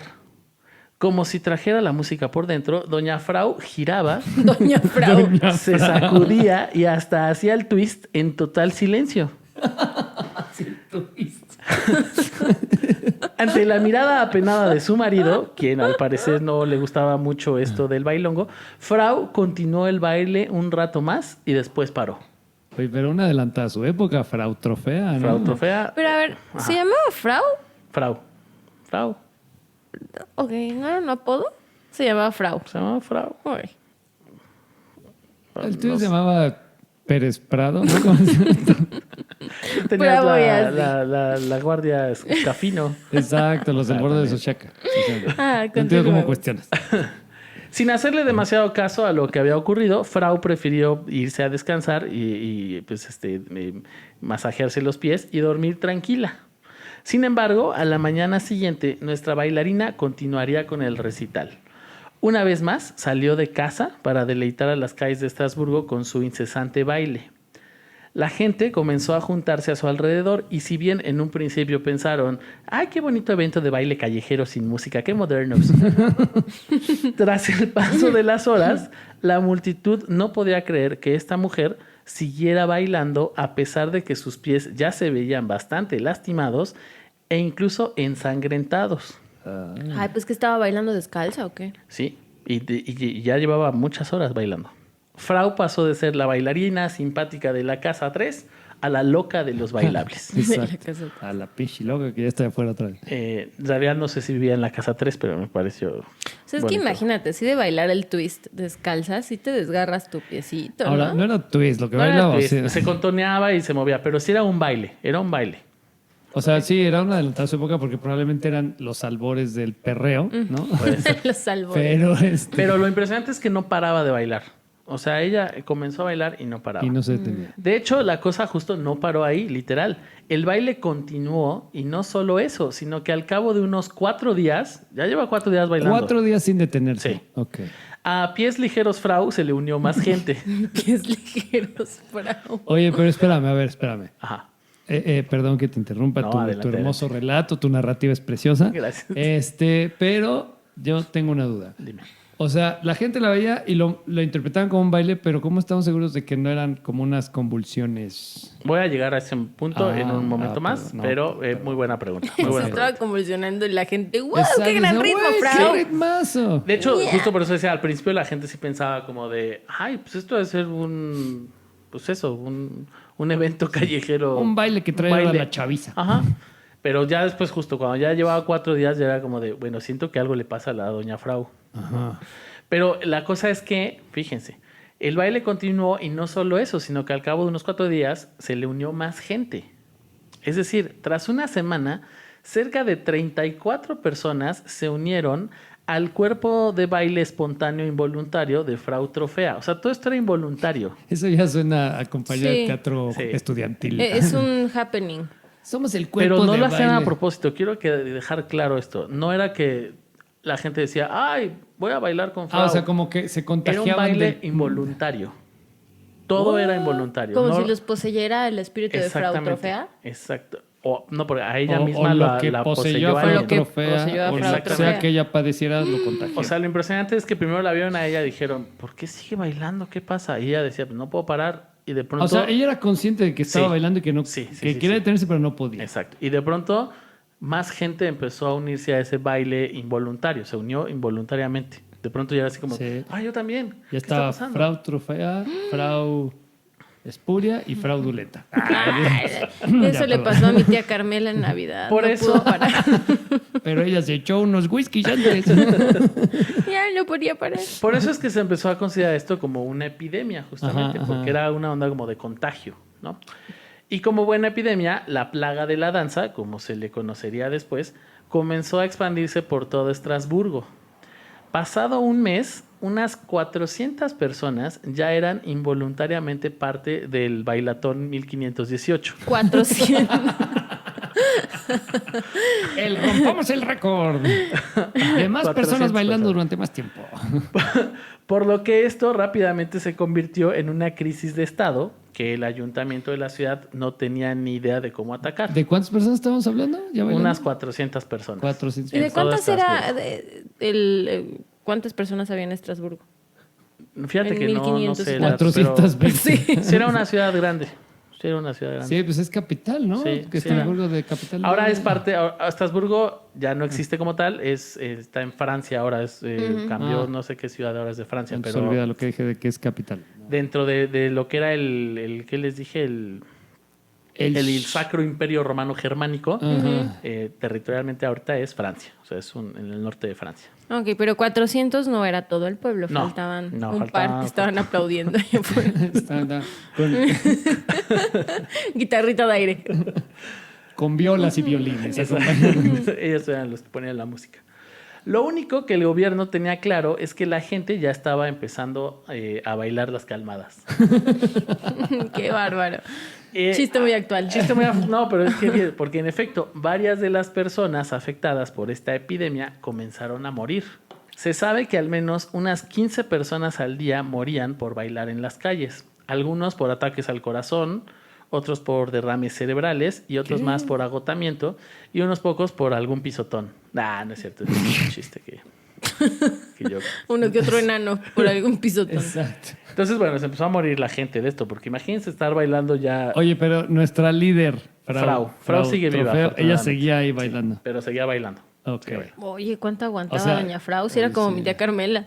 Como si trajera la música por dentro, doña Frau giraba, Doña Frau. se sacudía y hasta hacía el twist en total silencio. Ante la mirada apenada de su marido, quien al parecer no le gustaba mucho esto del bailongo, Frau continuó el baile un rato más y después paró. Oye, pero una adelantada a su época, Frau Trofea, ¿no? Frau Trofea. Pero a ver, ¿se llamaba Frau? Frau. Ok, ¿no era un apodo? Se llamaba Frau. Se llamaba Frau. Uy. El tuyo No se sé. llamaba Pérez Prado, ¿no? ¿Cómo se llama? Tenías Bravo, ya, la guardia Escafino. Exacto, los del borde de Sochaca. Ah, No entiendo cómo continúa. cuestionas. Sin hacerle demasiado caso a lo que había ocurrido, Frau prefirió irse a descansar y masajearse los pies y dormir tranquila. Sin embargo, a la mañana siguiente, nuestra bailarina continuaría con el recital. Una vez más, salió de casa para deleitar a las calles de Estrasburgo con su incesante baile. La gente comenzó a juntarse a su alrededor y si bien en un principio pensaron, ¡ay, qué bonito evento de baile callejero sin música, qué modernos! Tras el paso de las horas, la multitud no podía creer que esta mujer siguiera bailando a pesar de que sus pies ya se veían bastante lastimados e incluso ensangrentados. Ay, pues que estaba bailando descalza o qué. Sí, y ya llevaba muchas horas bailando. Frau pasó de ser la bailarina simpática de la casa 3 a la loca de los bailables. Exacto. A la pichi loca que ya está afuera otra vez. En realidad no sé si vivía en la casa 3, pero me pareció. O sea, es bonito. que imagínate, si de bailar el twist descalza, si te desgarras tu piecito, Ahora, ¿no? no era twist lo que No era bailaba. twist, O sea, se contoneaba y se movía, pero sí era un baile, o sea, sí, era una adelantada a su época porque probablemente eran los albores del perreo, ¿no? Los salvó. Pero, Pero lo impresionante es que no paraba de bailar. O sea, ella comenzó a bailar y no paraba. y no se detenía. De hecho, la cosa justo no paró ahí, literal. El baile continuó y no solo eso, sino que al cabo de unos 4 días, ya lleva 4 días bailando. 4 días sin detenerse. Sí. Ok. A pies ligeros Frau se le unió más gente. Pies ligeros, Frau. Oye, pero espérame. Ajá. Perdón que te interrumpa No, tu adelante, hermoso relato, tu narrativa es preciosa. Gracias. Pero yo tengo una duda. Dime. O sea, la gente la veía y lo interpretaban como un baile, pero ¿cómo estamos seguros de que no eran como unas convulsiones? Voy a llegar a ese punto en un momento más, pero muy buena pregunta. Muy Se buena estaba pregunta. convulsionando y la gente, ¡wow! Exacto, ¡Qué gran decía, ritmo, "Güey, Frau! ¡Qué ritmazo! De hecho, justo por eso decía, al principio la gente sí pensaba como de, ay, pues esto debe ser un evento callejero. Un baile que trae a la chaviza. Ajá. Pero ya después, justo cuando ya llevaba 4 días, ya era como de, bueno, siento que algo le pasa a la doña Frau. Ajá. Pero la cosa es que, fíjense, el baile continuó y no solo eso, sino que al cabo de unos 4 días se le unió más gente. Es decir, tras una semana, cerca de 34 personas se unieron al cuerpo de baile espontáneo involuntario de Frau Trofea. O sea, todo esto era involuntario. Eso ya suena a compañía de Sí. teatro Sí. estudiantil. Es un happening. Somos el cuerpo Pero no de lo hacían baile. a propósito. Quiero dejar claro esto. No era que la gente decía, ay, voy a bailar con Frau. O sea, como que se Era contagiaban un baile de... involuntario. Todo era involuntario. Como No- si los poseyera el espíritu de Frau Exactamente. Trofea. Exacto. O, no, porque a ella o misma lo la, que la poseyó poseyó a a Frau Lo alguien. que Trofea, poseyó a o Frau lo que sea Trofea. que ella padeciera, lo contagió. O sea, lo impresionante es que primero la vieron a ella y dijeron, ¿por qué sigue bailando? ¿Qué pasa? Y ella decía, pues no puedo parar. Y de pronto... O sea, ella era consciente de que estaba Sí. bailando y que no Sí, sí, que sí, quería sí. detenerse, pero no podía. Exacto. Y de pronto más gente empezó a unirse a ese baile involuntario. Se unió involuntariamente. De pronto ya era así como, Sí. yo también. Ya ¿Qué está estaba pasando? Frau Trofea, Frau Espuria y Frau Duleta. Eso le pasó a mi tía Carmela en Navidad. Por No eso- pudo parar. Pero ella se echó unos whiskies antes. Ya no podía parar. Por eso es que se empezó a considerar esto como una epidemia, justamente, Ajá, ajá. porque era una onda como de contagio, ¿no? Y como buena epidemia, la plaga de la danza, como se le conocería después, comenzó a expandirse por todo Estrasburgo. Pasado un mes, unas 400 personas ya eran involuntariamente parte del bailatón 1518. 400. Rompamos el récord de más 400 personas bailando personas. durante más tiempo. Por lo que esto rápidamente se convirtió en una crisis de Estado que el ayuntamiento de la ciudad no tenía ni idea de cómo atacar. ¿De cuántas personas estábamos hablando? ¿Ya bailando? Unas 400 personas. 400. ¿Y de En todo cuántas era? Estrasburgo. ¿Cuántas personas había en Estrasburgo? Fíjate En que no 1500 sé. y las- 420. pero sí era una ciudad grande. Sí era una ciudad grande. Sí, pues es capital, ¿no? Sí, Que sí. Estrasburgo de capital. Ahora es parte, Estrasburgo ya no existe como tal, está en Francia ahora, cambió, Ah. no sé qué ciudad ahora es de Francia, Entonces pero olvida lo que dije de que es capital. dentro de lo que era ¿qué les dije? El Sacro Imperio Romano Germánico, Ajá. territorialmente ahorita es Francia, o sea, en el norte de Francia. Ok, pero 400 no era todo el pueblo, No, faltaban no, un faltaban- par que estaban aplaudiendo allá afuera. Está con, Guitarrita de aire. con violas y violines. Ellos eran los que ponían la música. Lo único que el gobierno tenía claro es que la gente ya estaba empezando a bailar las calmadas. Qué bárbaro. Eh, Chiste muy actual. No, pero es que porque en efecto varias de las personas afectadas por esta epidemia comenzaron a morir. Se sabe que al menos unas 15 personas al día morían por bailar en las calles. Algunos por ataques al corazón, otros por derrames cerebrales y otros más por agotamiento y unos pocos por algún pisotón. No es cierto, es un chiste que yo... Uno que otro enano por algún pisotón. Exacto. Entonces, bueno, se empezó a morir la gente de esto, porque imagínense estar bailando ya... Oye, pero nuestra líder, Frau sigue viva, Trofeo, ella afortunadamente. seguía ahí bailando. Pero seguía bailando. Ok. Seguía bailando. Oye, ¿cuánto aguantaba O sea, doña Frau? Si era como mi tía Carmela.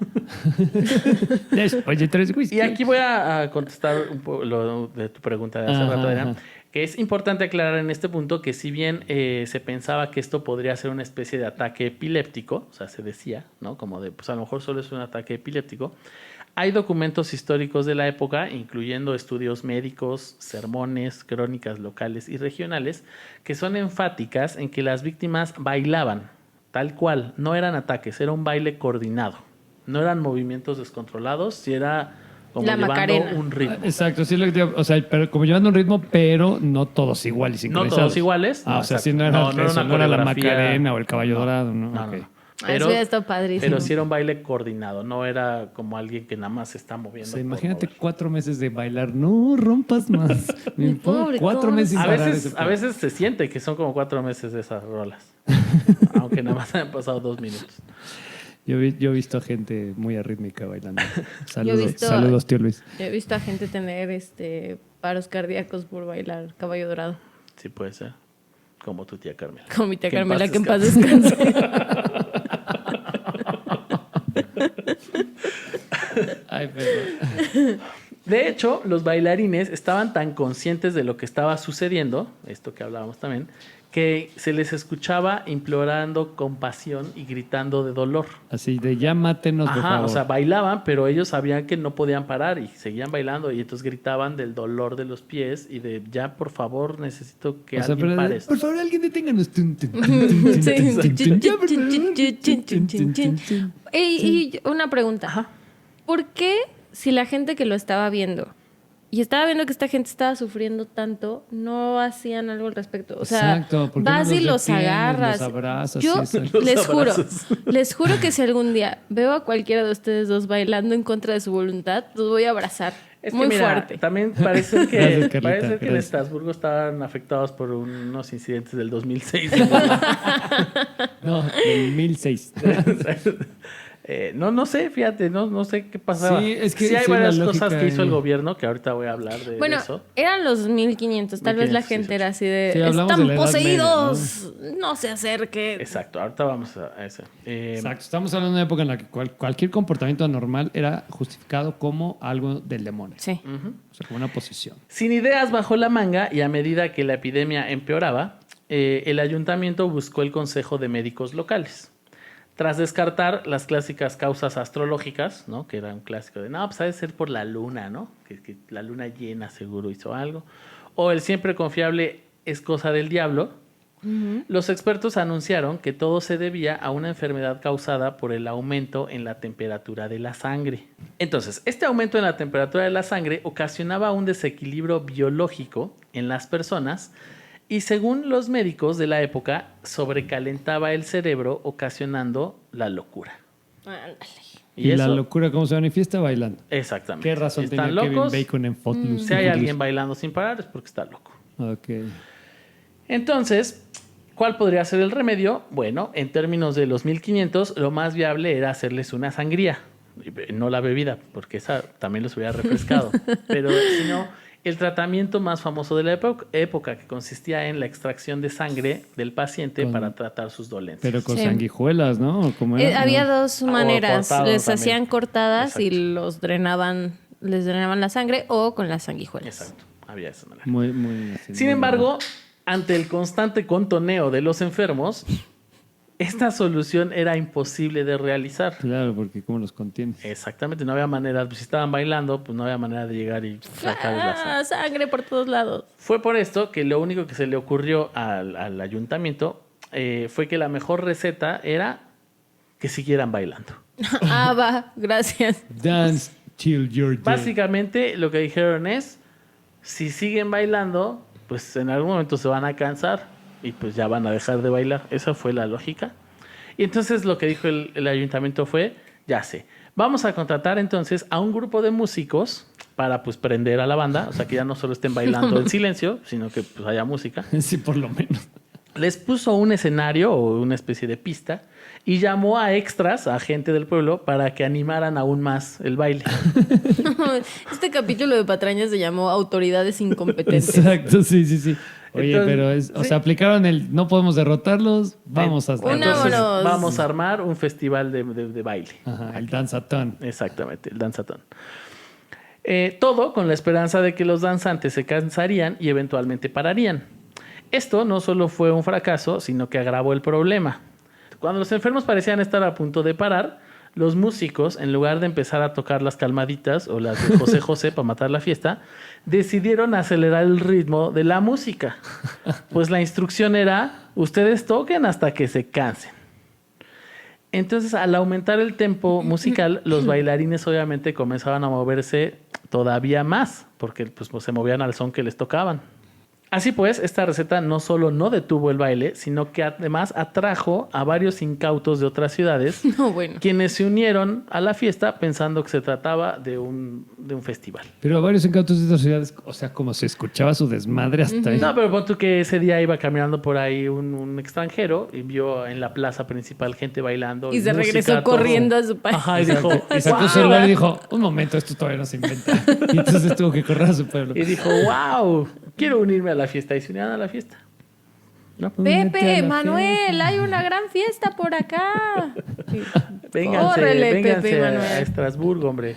Oye, 3 whisky. Y aquí voy a contestar un poco lo de tu pregunta de hace Ajá, rato, Adrián, ajá. que es importante aclarar en este punto que si bien se pensaba que esto podría ser una especie de ataque epiléptico, o sea, se decía, ¿no? Como de, pues a lo mejor solo es un ataque epiléptico, hay documentos históricos de la época, incluyendo estudios médicos, sermones, crónicas locales y regionales, que son enfáticas en que las víctimas bailaban, tal cual, no eran ataques, era un baile coordinado, no eran movimientos descontrolados, si era como La llevando Macarena. un ritmo. Exacto, sí, o sea, pero como llevando un ritmo, pero no todos iguales. No sincronizados. todos iguales. Ah, no, o sea, exacto. sí, no era, una eso, no era la coreografía. Macarena o el caballo dorado, ¿no? No, Ok. no. Eso hubiera estado padrísimo. Pero sí era un baile coordinado, no era como alguien que nada más se está O moviendo. sea, por imagínate mover. 4 meses de bailar. No rompas más. Mi pobre 4 meses sin A parar veces, ese a veces se siente que son como 4 meses de esas rolas. Aunque nada más hayan pasado 2 minutos. Yo he visto a gente muy arrítmica bailando. Yo he visto- Saludos, tío Luis. Yo he visto a gente tener paros cardíacos por bailar caballo dorado. Sí puede ser. Como tu tía Carmen. Como mi tía Que en Carmela, paz que en paz descanse. Ay, perdón. De hecho, los bailarines estaban tan conscientes de lo que estaba sucediendo, esto que hablábamos también, que se les escuchaba implorando compasión y gritando de dolor. Así de ya mátenos, por Ajá, favor. o sea, bailaban, pero ellos sabían que no podían parar y seguían bailando y entonces gritaban del dolor de los pies y de ya, por favor, necesito que O sea, alguien pero pare esto. por favor, alguien deténganos. Y una pregunta. Ajá. ¿Por qué si la gente que lo estaba viendo y estaba viendo que esta gente estaba sufriendo tanto, no hacían algo al respecto? O sea, Exacto, ¿por qué vas no y los detienes, agarras. los abrazas? Yo Sí, exacto. Los les abrazas. juro que si algún día veo a cualquiera de ustedes dos bailando en contra de su voluntad, los voy a abrazar. Es que Muy mira, fuerte. también parece que, Gracias, Carlita, parece que en gracias. Estrasburgo estaban afectados por unos incidentes del 2006. No, del 1006. No sé, fíjate, no sé qué pasaba. Sí, es que sí hay sí, varias la cosas lógica que hizo el ahí. gobierno, que ahorita voy a hablar de Bueno, eso. eran los 1500. Tal vez la 1500, gente sí, era así de. Sí, hablamos Están de la Edad poseídos. No se acerque. Exacto, ahorita vamos a eso. Exacto. Estamos hablando de una época en la que cualquier comportamiento anormal era justificado como algo del demonio. Sí. O sea, como una posición. Sin ideas bajo la manga y a medida que la epidemia empeoraba, el ayuntamiento buscó el consejo de médicos locales. Tras descartar las clásicas causas astrológicas, ¿no? Que era un clásico de, no, pues ha de ser por la luna, ¿no? Que la luna llena seguro hizo algo. O el siempre confiable es cosa del diablo. Los expertos anunciaron que todo se debía a una enfermedad causada por el aumento en la temperatura de la sangre. Entonces, este aumento en la temperatura de la sangre ocasionaba un desequilibrio biológico en las personas Y según los médicos de la época, sobrecalentaba el cerebro ocasionando la locura. Ándale. ¿Y la eso- locura cómo se manifiesta? Bailando. Exactamente. ¿Qué razón Están tenía locos. Kevin Bacon en Footloose? Si hay alguien bailando sin parar es porque está loco. Ok. Entonces, ¿cuál podría ser el remedio? Bueno, en términos de los 1500, lo más viable era hacerles una sangría. No la bebida, porque esa también los hubiera refrescado. Pero si no, el tratamiento más famoso de la época, que consistía en la extracción de sangre del paciente para tratar sus dolencias. Pero con Sí. sanguijuelas, ¿no? ¿Cómo era? Había No. dos maneras. cortados Les también. hacían cortadas y Exacto. les drenaban la sangre o con las sanguijuelas. Exacto, había esa manera. Muy, muy. sí, Sin muy embargo, ante el constante contoneo de los enfermos, esta solución era imposible de realizar. Claro, porque ¿cómo los contienes? Exactamente, no había manera, si estaban bailando, pues no había manera de llegar y sacarles la sangre. Sangre por todos lados. Fue por esto que lo único que se le ocurrió al ayuntamiento fue que la mejor receta era que siguieran bailando. Va, gracias. Dance till you're dead. Básicamente lo que dijeron es, si siguen bailando, pues en algún momento se van a cansar y pues ya van a dejar de bailar. Esa fue la lógica. Y entonces lo que dijo el ayuntamiento fue, ya sé, vamos a contratar entonces a un grupo de músicos para pues prender a la banda, o sea que ya no solo estén bailando en silencio, sino que pues haya música. Sí, por lo menos. Les puso un escenario o una especie de pista y llamó a extras, a gente del pueblo, para que animaran aún más el baile. Este capítulo de Patrañas se llamó Autoridades Incompetentes. Exacto, sí, sí, sí. Oye, Entonces, pero o sí. sea, aplicaron el no podemos derrotarlos, vamos a hacer. Entonces, Vámonos. vamos a armar un festival de baile. Ajá, el danzatón. Exactamente, el danzatón. Todo con la esperanza de que los danzantes se cansarían y eventualmente pararían. Esto no solo fue un fracaso, sino que agravó el problema. Cuando los enfermos parecían estar a punto de parar, los músicos, en lugar de empezar a tocar las calmaditas o las de José José para matar la fiesta, decidieron acelerar el ritmo de la música. Pues la instrucción era, ustedes toquen hasta que se cansen. Entonces, al aumentar el tempo musical, los bailarines obviamente comenzaban a moverse todavía más, porque pues, se movían al son que les tocaban. Así pues, esta receta no solo no detuvo el baile, sino que además atrajo a varios incautos de otras ciudades, No, bueno. quienes se unieron a la fiesta pensando que se trataba de un festival. Pero varios encantos de otras ciudades, o sea, como se escuchaba su desmadre hasta ahí. No, pero pon tú que ese día iba caminando por ahí un extranjero y vio en la plaza principal gente bailando. Y se música, regresó todo. corriendo a su país. Ajá, y dijo, Y sacó "Wow". su celular y dijo, un momento, esto todavía no se inventa. Y entonces tuvo que correr a su pueblo. Y dijo, wow, quiero unirme a la fiesta. Y se unieron a la fiesta. ¿No? Únete a Pepe, la Manuel, hay una gran fiesta por acá. Vénganse, Córrele, vénganse Pepe, a Manuel. Estrasburgo, hombre.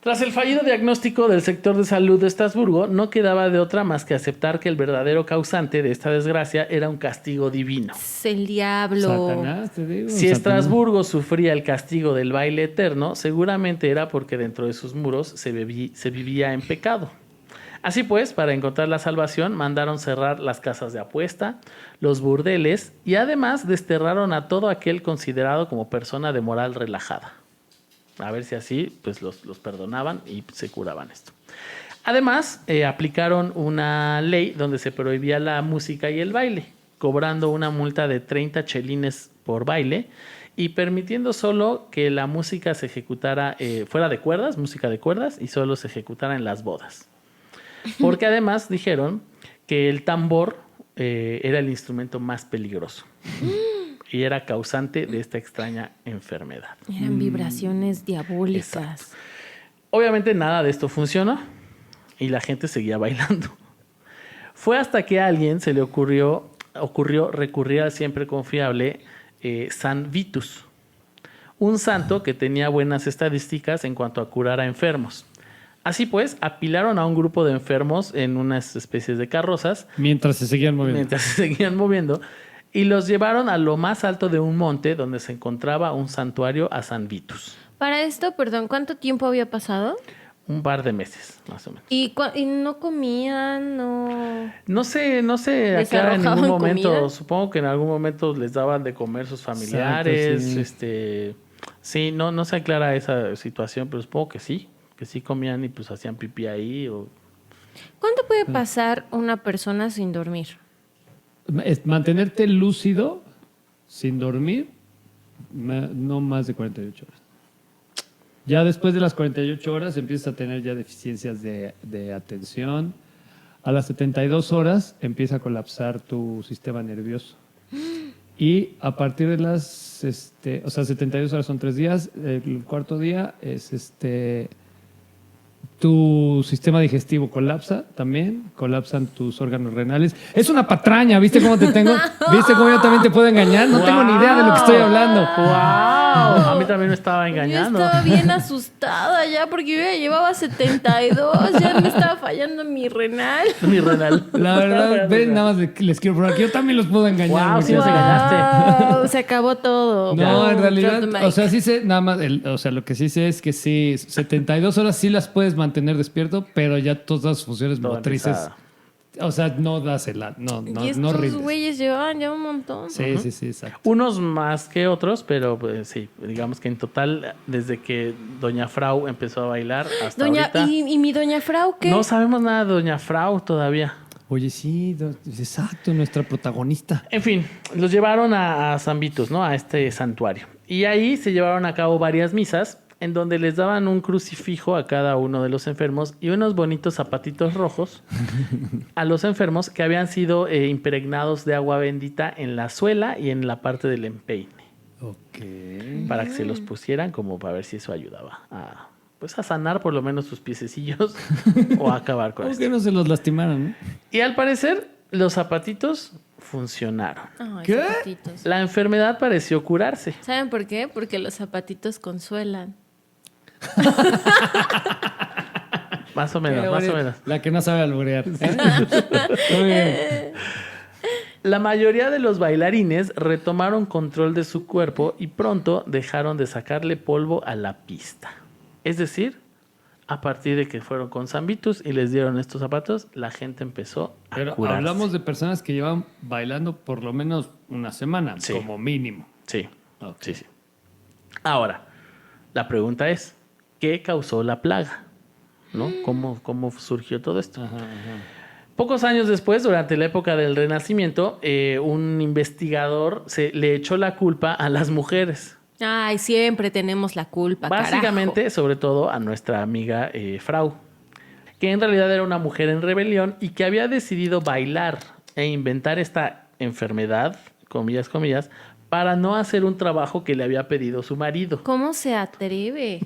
Tras el fallido diagnóstico del sector de salud de Estrasburgo, no quedaba de otra más que aceptar que el verdadero causante de esta desgracia era un castigo divino. Es el diablo. Satanás, te digo. Si Satanás. Estrasburgo sufría el castigo del baile eterno, seguramente era porque dentro de sus muros se vivía en pecado. Así pues, para encontrar la salvación, mandaron cerrar las casas de apuesta, los burdeles y además desterraron a todo aquel considerado como persona de moral relajada. A ver si así pues los perdonaban y se curaban esto. Además, aplicaron una ley donde se prohibía la música y el baile, cobrando una multa de 30 chelines por baile y permitiendo solo que la música se ejecutara fuera de cuerdas, música de cuerdas, y solo se ejecutara en las bodas. Porque además dijeron que el tambor era el instrumento más peligroso y era causante de esta extraña enfermedad. Eran vibraciones diabólicas. Exacto. Obviamente nada de esto funcionó y la gente seguía bailando. Fue hasta que a alguien se le ocurrió recurrir al siempre confiable San Vitus, un santo que tenía buenas estadísticas en cuanto a curar a enfermos. Así pues, apilaron a un grupo de enfermos en unas especies de carrozas Mientras se seguían moviendo. mientras se seguían moviendo y los llevaron a lo más alto de un monte donde se encontraba un santuario a San Vitus. Para esto, perdón, ¿cuánto tiempo había pasado? Un par de meses, más o menos. ¿Y no comían? No. No sé ¿Les aclara en ningún arrojaban momento. comida? Supongo que en algún momento les daban de comer sus familiares. Exacto, sí. Sí, no se aclara esa situación, pero supongo que sí comían y pues hacían pipí ahí o ¿Cuánto puede pasar una persona sin dormir? Mantenerte lúcido sin dormir, no más de 48 horas. Ya después de las 48 horas empiezas a tener ya deficiencias de atención. A las 72 horas empieza a colapsar tu sistema nervioso. Y a partir de las 72 horas son 3 días. El cuarto día es tu sistema digestivo colapsa también, colapsan tus órganos renales. Es una patraña, ¿viste cómo te tengo? ¿Viste cómo yo también te puedo engañar? No tengo ni idea de lo que estoy hablando. ¡Wow! A mí también me estaba engañando. Yo estaba bien asustada ya porque yo ya llevaba 72, ya me estaba fallando mi renal. Mi renal. La verdad, ven, nada más les quiero probar que yo también los puedo engañar. Wow, sí muchachos. nos engañaste. Wow, se acabó todo. No, en realidad, Drop the mic. o sea, sí sé, nada más, lo que sí sé es que sí, 72 horas sí las puedes mantener despierto, pero ya todas las funciones Todo motrices, empieza- o sea, no das no Y estos no rindes. güeyes llevaban ya un montón. Sí, sí, exacto. Unos más que otros, pero pues, sí, digamos que en total, desde que Doña Frau empezó a bailar hasta Doña, ahorita, ¿y mi doña Frau qué? no sabemos nada de Doña Frau todavía. Oye, sí, exacto, nuestra protagonista. En fin, los llevaron a San Vitus, ¿no? A este santuario. Y ahí se llevaron a cabo varias misas en donde les daban un crucifijo a cada uno de los enfermos y unos bonitos zapatitos rojos a los enfermos que habían sido impregnados de agua bendita en la suela y en la parte del empeine, Ok. para que se los pusieran como para ver si eso ayudaba a, pues, a sanar por lo menos sus piececillos o a acabar con ¿Cómo esto. que no se los lastimaron, no? Y al parecer los zapatitos funcionaron. Ay, ¿Qué? zapatitos. La enfermedad pareció curarse. ¿Saben por qué? Porque los zapatitos consuelan. Más o menos, más o menos. La que no sabe alburear. Muy bien. La mayoría de los bailarines retomaron control de su cuerpo y pronto dejaron de sacarle polvo a la pista. Es decir, a partir de que fueron con San Vitus y les dieron estos zapatos, la gente empezó a Pero curarse. hablamos de personas que llevan bailando por lo menos una semana, Sí. como mínimo. Sí, Ok. sí, sí. Ahora, la pregunta es, ¿qué causó la plaga? ¿No? ¿Cómo surgió todo esto? Ajá. Pocos años después, durante la época del Renacimiento, un investigador le echó la culpa a las mujeres. Ay, siempre tenemos la culpa, Básicamente, sobre todo a nuestra amiga Frau, que en realidad era una mujer en rebelión y que había decidido bailar e inventar esta enfermedad, comillas, comillas, para no hacer un trabajo que le había pedido su marido. ¿Cómo se atreve?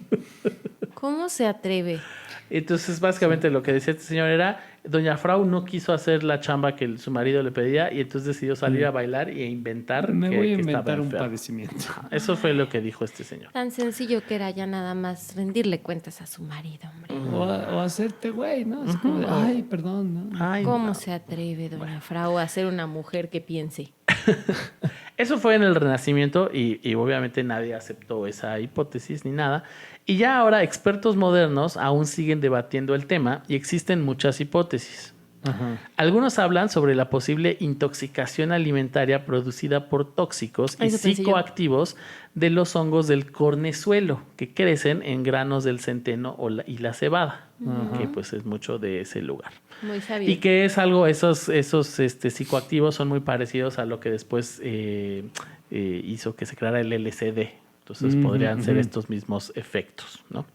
¿Cómo se atreve? Entonces, básicamente lo que decía este señor era, doña Frau no quiso hacer la chamba que su marido le pedía y entonces decidió salir a bailar e inventar Me que, voy a que estaba inventar un enferma. padecimiento. Eso fue lo que dijo este señor. Tan sencillo que era ya nada más rendirle cuentas a su marido, hombre. O hacerte güey, ¿no? Es como de, ay, perdón, ¿no? Ay, ¿Cómo no. se atreve, doña Frau, a ser una mujer que piense? Eso fue en el Renacimiento y obviamente nadie aceptó esa hipótesis ni nada. Y ya ahora expertos modernos aún siguen debatiendo el tema y existen muchas hipótesis. Ajá. Algunos hablan sobre la posible intoxicación alimentaria producida por tóxicos y Eso pensé yo. psicoactivos de los hongos del cornezuelo que crecen en granos del centeno y la cebada, que pues es mucho de ese lugar. Muy sabio. Y que es algo, esos psicoactivos son muy parecidos a lo que después hizo que se creara el LSD. Entonces podrían ser estos mismos efectos, ¿no?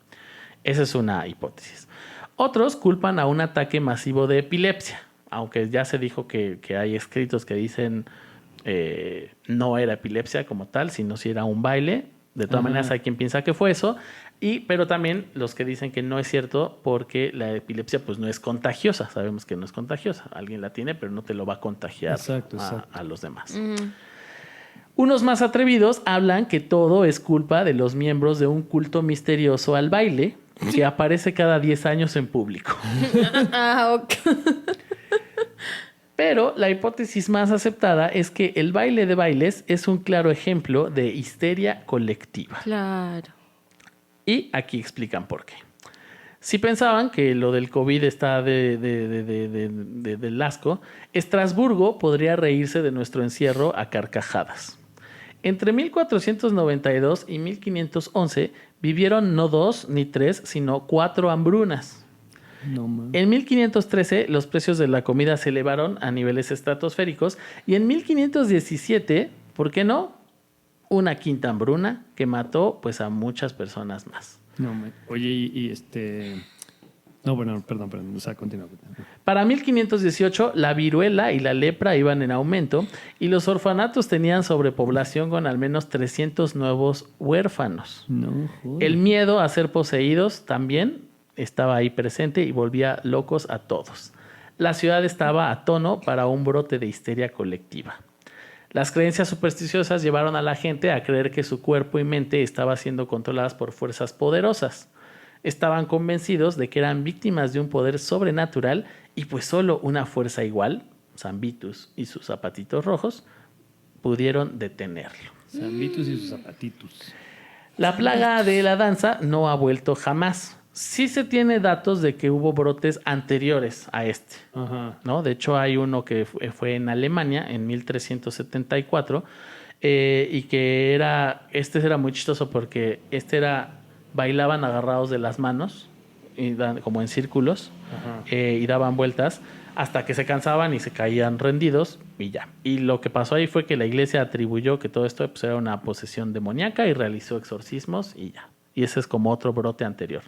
Esa es una hipótesis. Otros culpan a un ataque masivo de epilepsia, aunque ya se dijo que hay escritos que dicen no era epilepsia como tal, sino si era un baile. De todas maneras hay quien piensa que fue eso, pero también los que dicen que no es cierto porque la epilepsia pues no es contagiosa. Sabemos que no es contagiosa. Alguien la tiene, pero no te lo va a contagiar Exacto. a los demás. Unos más atrevidos hablan que todo es culpa de los miembros de un culto misterioso al baile que aparece cada 10 años en público. Ah, ok. Pero la hipótesis más aceptada es que el baile de bailes es un claro ejemplo de histeria colectiva. Claro. Y aquí explican por qué. Si pensaban que lo del COVID está del asco, Estrasburgo podría reírse de nuestro encierro a carcajadas. Entre 1492 y 1511 vivieron no 2 ni 3, sino 4 hambrunas. No, man. En 1513 los precios de la comida se elevaron a niveles estratosféricos y en 1517, ¿por qué no? Una quinta hambruna que mató pues a muchas personas más. No, man. Oye, No, bueno, perdón. O sea, continúa. Para 1518 la viruela y la lepra iban en aumento y los orfanatos tenían sobrepoblación con al menos 300 nuevos huérfanos. No, joder. El miedo a ser poseídos también estaba ahí presente y volvía locos a todos. La ciudad estaba a tono para un brote de histeria colectiva. Las creencias supersticiosas llevaron a la gente a creer que su cuerpo y mente estaban siendo controladas por fuerzas poderosas. Estaban convencidos de que eran víctimas de un poder sobrenatural y pues solo una fuerza igual, San Vitus y sus zapatitos rojos, pudieron detenerlo. Zambitus y sus zapatitos. La plaga de la danza no ha vuelto jamás. Sí se tiene datos de que hubo brotes anteriores a este, Ajá. ¿no? De hecho, hay uno que fue en Alemania en 1374 y que este era muy chistoso porque bailaban agarrados de las manos, como en círculos, y daban vueltas hasta que se cansaban y se caían rendidos y ya. Y lo que pasó ahí fue que la iglesia atribuyó que todo esto pues, era una posesión demoníaca y realizó exorcismos y ya. Y ese es como otro brote anterior.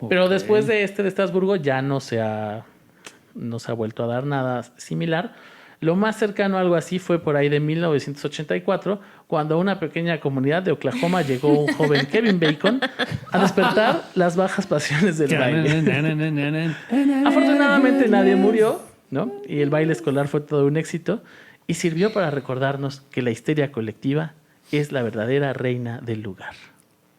Pero después de de Estrasburgo ya no se ha vuelto a dar nada similar. Lo más cercano a algo así fue por ahí de 1984, cuando a una pequeña comunidad de Oklahoma llegó un joven Kevin Bacon a despertar las bajas pasiones del baile. Afortunadamente nadie murió, ¿no? Y el baile escolar fue todo un éxito y sirvió para recordarnos que la histeria colectiva es la verdadera reina del lugar.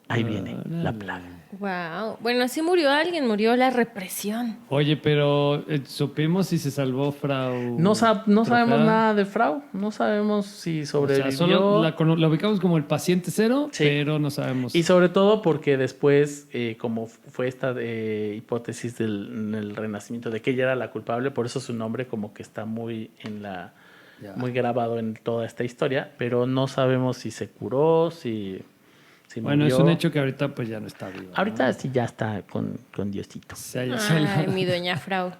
Ahí viene la plaga. Wow. Bueno, sí murió alguien, murió la represión. Oye, pero supimos si se salvó Frau. No sabemos Trofea. nada de Frau. No sabemos si sobrevivió. O sea, solo la ubicamos como el paciente cero, Sí. pero no sabemos. Y sobre todo porque después, como fue esta hipótesis en el Renacimiento de que ella era la culpable, por eso su nombre como que está muy muy grabado en toda esta historia, pero no sabemos si se curó, si bueno, murió. es un hecho que ahorita pues ya no está viva. Ahorita sí ya está con Diosito, O sea, ya se Ay, mi doña Frau.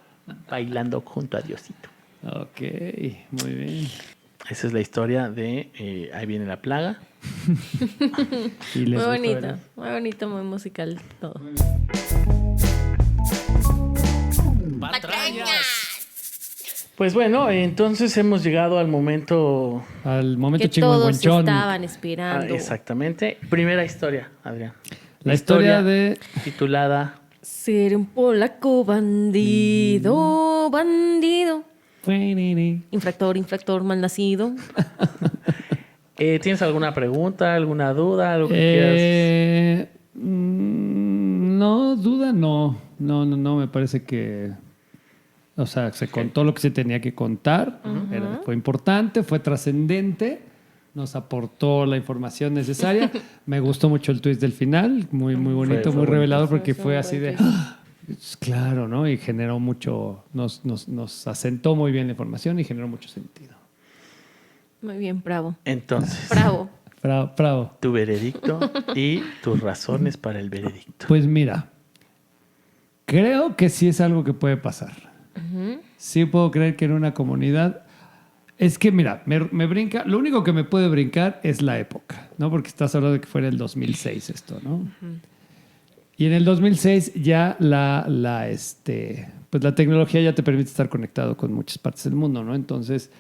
bailando junto a Diosito. Ok, muy bien. Esa es la historia de Ahí viene la plaga. Y Muy les gustó, bonito, ¿verdad? muy bonito, muy musical todo. Pues bueno, entonces hemos llegado al momento. Al momento Que todos chingüengüenchón. estaban esperando. Exactamente. Primera historia, Adrián. La historia de... Titulada Ser un polaco bandido, bandido. Infractor, malnacido. ¿Tienes alguna pregunta, alguna duda, algo que No, duda no. No, me parece que... O sea, se contó lo que se tenía que contar. Fue importante, fue trascendente. Nos aportó la información necesaria. Me gustó mucho el twist del final. Muy bonito, Fue muy revelador bonito. porque fue así de... ¡ah! Claro, ¿no? Y generó mucho... Nos asentó muy bien la información y generó mucho sentido. Muy bien, bravo. Entonces, Bravo. Bravo. tu veredicto y tus razones para el veredicto. Pues mira, creo que sí es algo que puede pasar. Sí puedo creer que en una comunidad... Es que, mira, me brinca... Lo único que me puede brincar es la época, ¿no? Porque estás hablando de que fuera el 2006 esto, ¿no? Y en el 2006 ya pues la tecnología ya te permite estar conectado con muchas partes del mundo, ¿no? Entonces...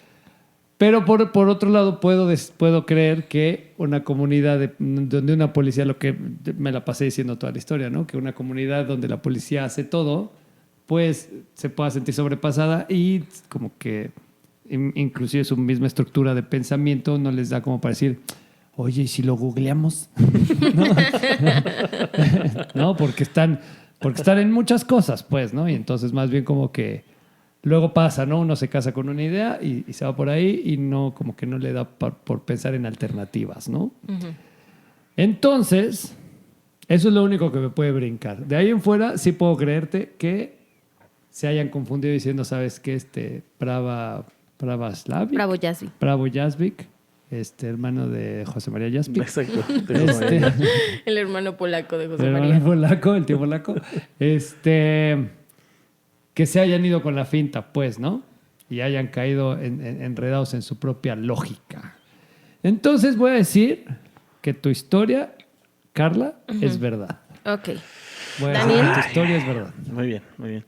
Pero por otro lado, puedo creer que una comunidad donde una policía, lo que me la pasé diciendo toda la historia, ¿no? Que una comunidad donde la policía hace todo, pues se pueda sentir sobrepasada y como que inclusive su misma estructura de pensamiento no les da como para decir, oye, ¿y si lo googleamos? No, porque están en muchas cosas, pues, ¿no? Y entonces más bien como que luego pasa, ¿no? Uno se casa con una idea y se va por ahí y no, como que no le da por pensar en alternativas, ¿no? Entonces, eso es lo único que me puede brincar. De ahí en fuera, sí puedo creerte que se hayan confundido diciendo, ¿sabes qué? Pravoslavik. Bravo, Jasby. Jasvik, hermano de José María Jasvik. Exacto. El hermano polaco de José El María. polaco, el tío polaco. que se hayan ido con la finta, pues, ¿no? Y hayan caído enredados en su propia lógica. Entonces voy a decir que tu historia, Carla, es verdad. Ok. Voy a Daniel. decir que tu historia es verdad. Muy bien, muy bien.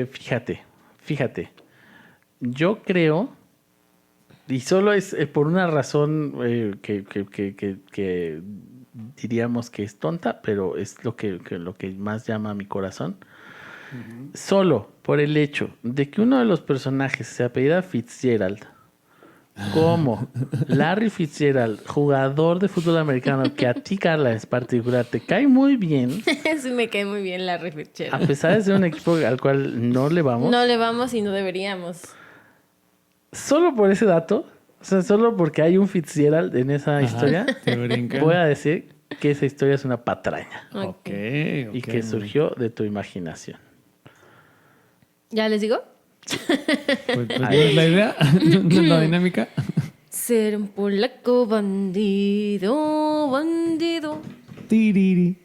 Fíjate. Yo creo, y solo es por una razón que diríamos que es tonta, pero es lo que más llama a mi corazón. Solo por el hecho de que uno de los personajes se apellida Fitzgerald, como Larry Fitzgerald, jugador de fútbol americano, que a ti, Carla, en particular, te cae muy bien, Sí, me cae muy bien la a Fitzgerald. pesar de ser un equipo al cual no le vamos. No le vamos y no deberíamos. Solo por ese dato, o sea, solo porque hay un Fitzgerald en esa historia, Te brinca. voy a decir que esa historia es una patraña Ok. y que surgió de tu imaginación. ¿Ya les digo? Pues no es la idea, no es la dinámica. Ser un polaco bandido, bandido. Tiriri.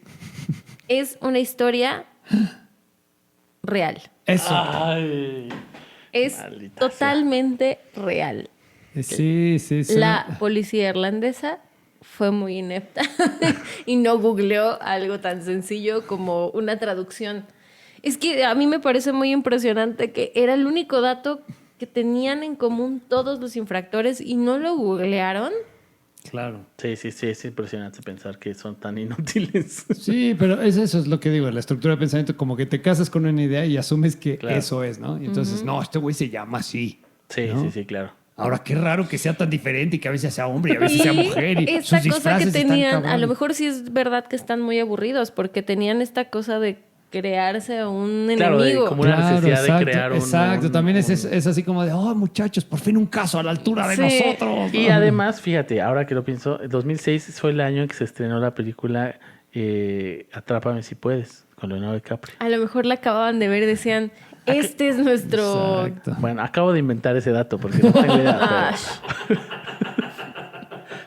Es una historia real. Eso. Ay, Es maldita totalmente real. Sí. La policía irlandesa fue muy inepta y no googleó algo tan sencillo como una traducción. Es que a mí me parece muy impresionante que era el único dato que tenían en común todos los infractores y no lo googlearon. Claro. Sí, es impresionante pensar que son tan inútiles. Sí, pero eso es lo que digo, la estructura de pensamiento, como que te casas con una idea y asumes que Claro. eso es, ¿no? Y entonces, no, este güey se llama así. Sí, ¿no? sí, claro. Ahora, qué raro que sea tan diferente y que a veces sea hombre y a veces sea mujer. Y esta sus cosa que disfraces están tenían, a cabrones. lo mejor sí es verdad que están muy aburridos porque tenían esta cosa de crearse un Claro, enemigo. como una necesidad de crear un... Exacto, también es así como de, oh, muchachos, por fin un caso a la altura de Sí. nosotros. Y además, fíjate, ahora que lo pienso, 2006 fue el año en que se estrenó la película Atrápame si puedes, con Leonardo DiCaprio. A lo mejor la acababan de ver y decían, este es nuestro... Exacto. Bueno, acabo de inventar ese dato porque no tengo idea. Ah,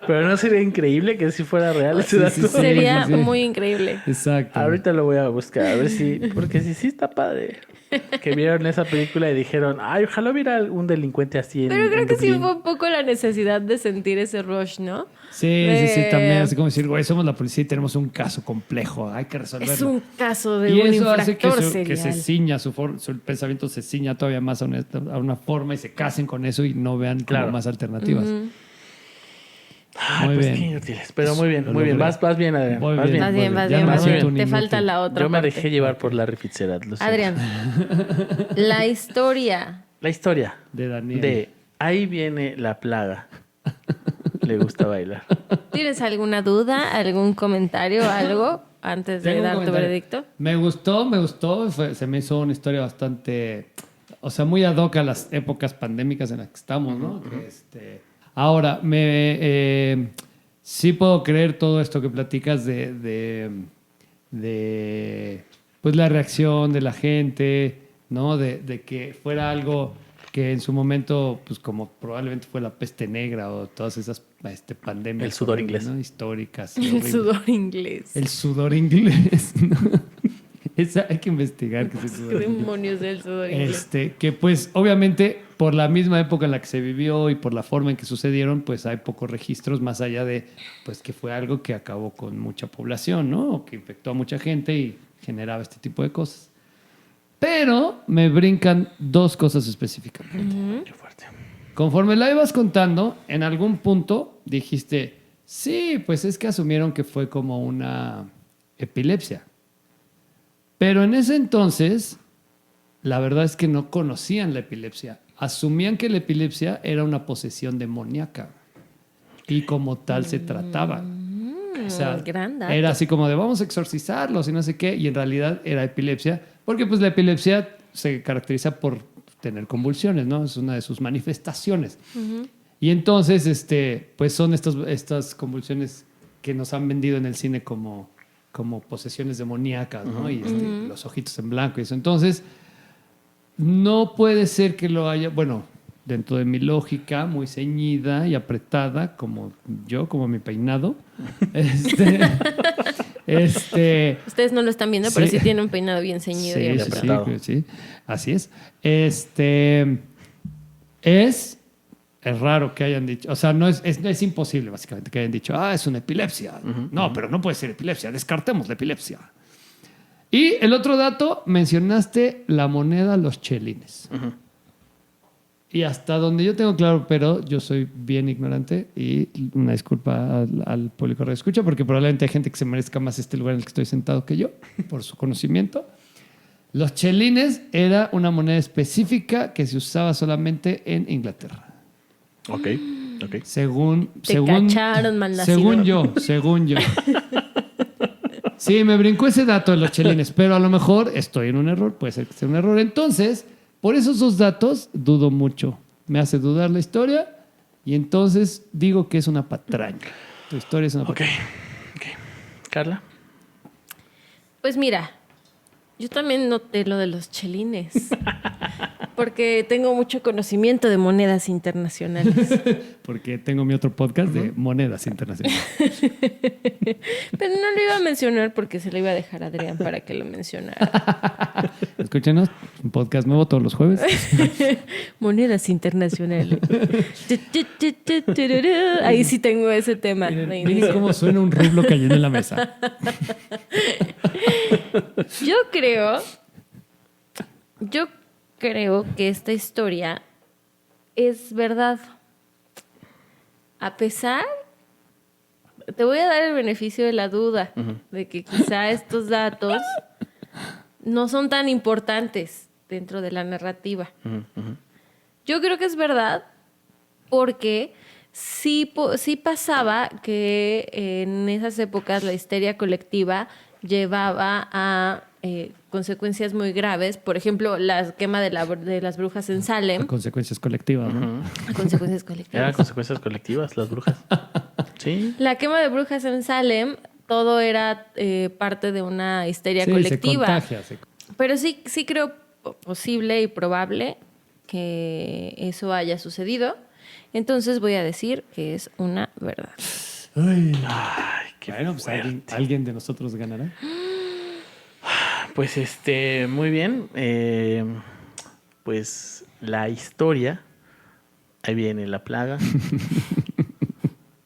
Pero no sería increíble que si fuera real ese dato. sí. sería muy increíble. Exacto. Ahorita lo voy a buscar, a ver si... Porque sí está padre. Que vieron esa película y dijeron, ay, ojalá hubiera un delincuente así en Pero creo en que sí Dublín". fue un poco la necesidad de sentir ese rush, ¿no? Sí, también. Así como decir, güey, somos la policía y tenemos un caso complejo, hay que resolverlo. Es un caso de Y un eso hace que, infractor que se serial. ciña, su pensamiento se ciña todavía más a una forma y se casen con eso y no vean como Claro. más alternativas. Ay, Muy pues bien. qué inútiles. Pero muy bien, Lo muy bien. logré. Vas bien, Adrián. Muy Vas bien. Vas bien, vas Ya bien, me vas siento bien. un Te inútil. falta la otra Yo me parte. dejé llevar por Larry Fitzgerald. lo siento. Adrián, la historia. La historia De Daniel. de Ahí viene la plaga. Le gusta bailar. ¿Tienes alguna duda, algún comentario, algo antes de Tengo un dar tu comentario. veredicto? Me gustó. Se me hizo una historia bastante, o sea, muy ad hoc a las épocas pandémicas en las que estamos, ¿no? Ahora, sí puedo creer todo esto que platicas de pues la reacción de la gente, ¿no? De que fuera algo que en su momento, pues como probablemente fue la peste negra o todas esas pandemias. El sudor horribles, inglés. ¿no? Históricas. El horribles. sudor inglés. El sudor inglés. ¿no? Esa hay que investigar qué es el ¿Qué sudor inglés. demonios es el sudor inglés? Que pues obviamente por la misma época en la que se vivió y por la forma en que sucedieron, pues hay pocos registros más allá de pues que fue algo que acabó con mucha población, ¿no? O que infectó a mucha gente y generaba este tipo de cosas. Pero me brincan dos cosas específicamente. Qué fuerte. Conforme la ibas contando, en algún punto dijiste, sí, pues es que asumieron que fue como una epilepsia. Pero en ese entonces, la verdad es que no conocían la epilepsia. Asumían que la epilepsia era una posesión demoníaca. Y como tal se trataba. O sea, gran dato. era así como de vamos a exorcizarlos y no sé qué. Y en realidad era epilepsia. Porque pues la epilepsia se caracteriza por tener convulsiones, ¿no? Es una de sus manifestaciones. Y entonces, pues son estas convulsiones que nos han vendido en el cine como posesiones demoníacas, ¿no? Y los ojitos en blanco y eso. Entonces, no puede ser que lo haya, bueno, dentro de mi lógica, muy ceñida y apretada, como yo, como mi peinado, Ustedes no lo están viendo, pero sí tiene un peinado bien ceñido y apretado. Sí, así es. Es raro que hayan dicho, o sea, no es imposible básicamente que hayan dicho, es una epilepsia. Pero no puede ser epilepsia, descartemos la epilepsia. Y el otro dato, mencionaste la moneda, los chelines. Y hasta donde yo tengo claro, pero yo soy bien ignorante y una disculpa al público que escucha, porque probablemente hay gente que se merezca más este lugar en el que estoy sentado que yo, por su conocimiento. Los chelines era una moneda específica que se usaba solamente en Inglaterra. Ok. Según cacharon, malnacido. Según yo. Sí, me brincó ese dato de los chelines, pero a lo mejor estoy en un error, puede ser que sea un error. Entonces, por esos dos datos, dudo mucho. Me hace dudar la historia y entonces digo que es una patraña. Tu historia es una patraña. Ok. ¿Carla? Pues mira, yo también noté lo de los chelines. Porque tengo mucho conocimiento de monedas internacionales. Porque tengo mi otro podcast de monedas internacionales. Pero no lo iba a mencionar porque se lo iba a dejar a Adrián para que lo mencionara. Escúchenos, un podcast nuevo todos los jueves. Monedas internacionales. Ahí sí tengo ese tema. Miren cómo suena un rublo cayendo en la mesa. Yo creo que esta historia es verdad. A pesar, te voy a dar el beneficio de la duda de que quizá estos datos no son tan importantes dentro de la narrativa. Yo creo que es verdad porque sí pasaba que en esas épocas la histeria colectiva llevaba a consecuencias muy graves. Por ejemplo, la quema de las brujas en Salem. A consecuencias colectivas, ¿no? A consecuencias colectivas. Eran consecuencias colectivas, las brujas. Sí. La quema de brujas en Salem, todo era parte de una histeria colectiva. Se contagia. Pero sí creo posible y probable que eso haya sucedido. Entonces voy a decir que es una verdad. Ay, qué bueno, pues alguien de nosotros ganará. Pues muy bien. Pues la historia. Ahí viene la plaga.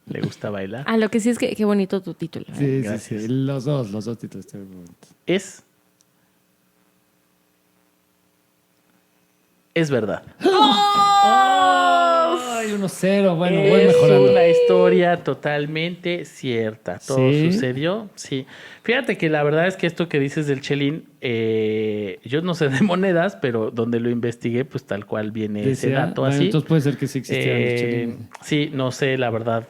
Le gusta bailar. Lo que sí es que qué bonito tu título. Sí, Gracias. sí. Los dos títulos están muy bonitos. Es verdad. Ay, 1-0. Bueno, voy Es mejorando. una historia totalmente cierta. Todo ¿Sí? sucedió, sí. Fíjate que la verdad es que esto que dices del chelín, yo no sé de monedas, pero donde lo investigué, pues tal cual viene ese dato Bueno, así. entonces puede ser que sí existieran los chelines. Sí, no sé, la verdad.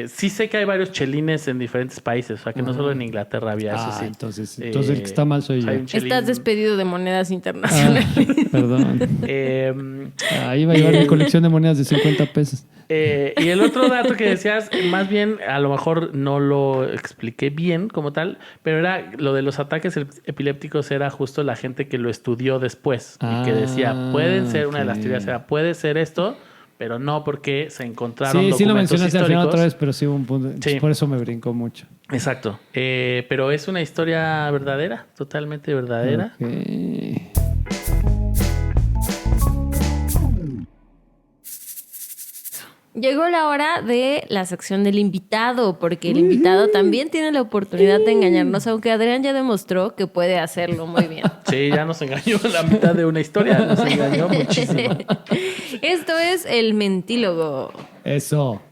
Sí sé que hay varios chelines en diferentes países, o sea que no solo en Inglaterra había eso, sí. Entonces el que está mal soy yo. hay un chelín. Estás despedido de monedas internacionales. Perdón. Em, Ahí va a llevar mi colección de monedas de 50 pesos. y el otro dato que decías, más bien a lo mejor no lo expliqué bien como tal, pero era lo de los ataques epilépticos, era justo la gente que lo estudió después y que decía, pueden ser, una de las teorías era, puede ser esto, pero no porque se encontraron documentos Sí lo mencionaste al final históricos. otra vez, pero sí hubo un punto. Sí. Por eso me brincó mucho. Exacto. Pero es una historia verdadera, totalmente verdadera. Okay. Llegó la hora de la sección del invitado, porque el invitado también tiene la oportunidad de engañarnos, aunque Adrián ya demostró que puede hacerlo muy bien. Sí, ya nos engañó la mitad de una historia, nos engañó muchísimo. Esto es el mentílogo. Eso,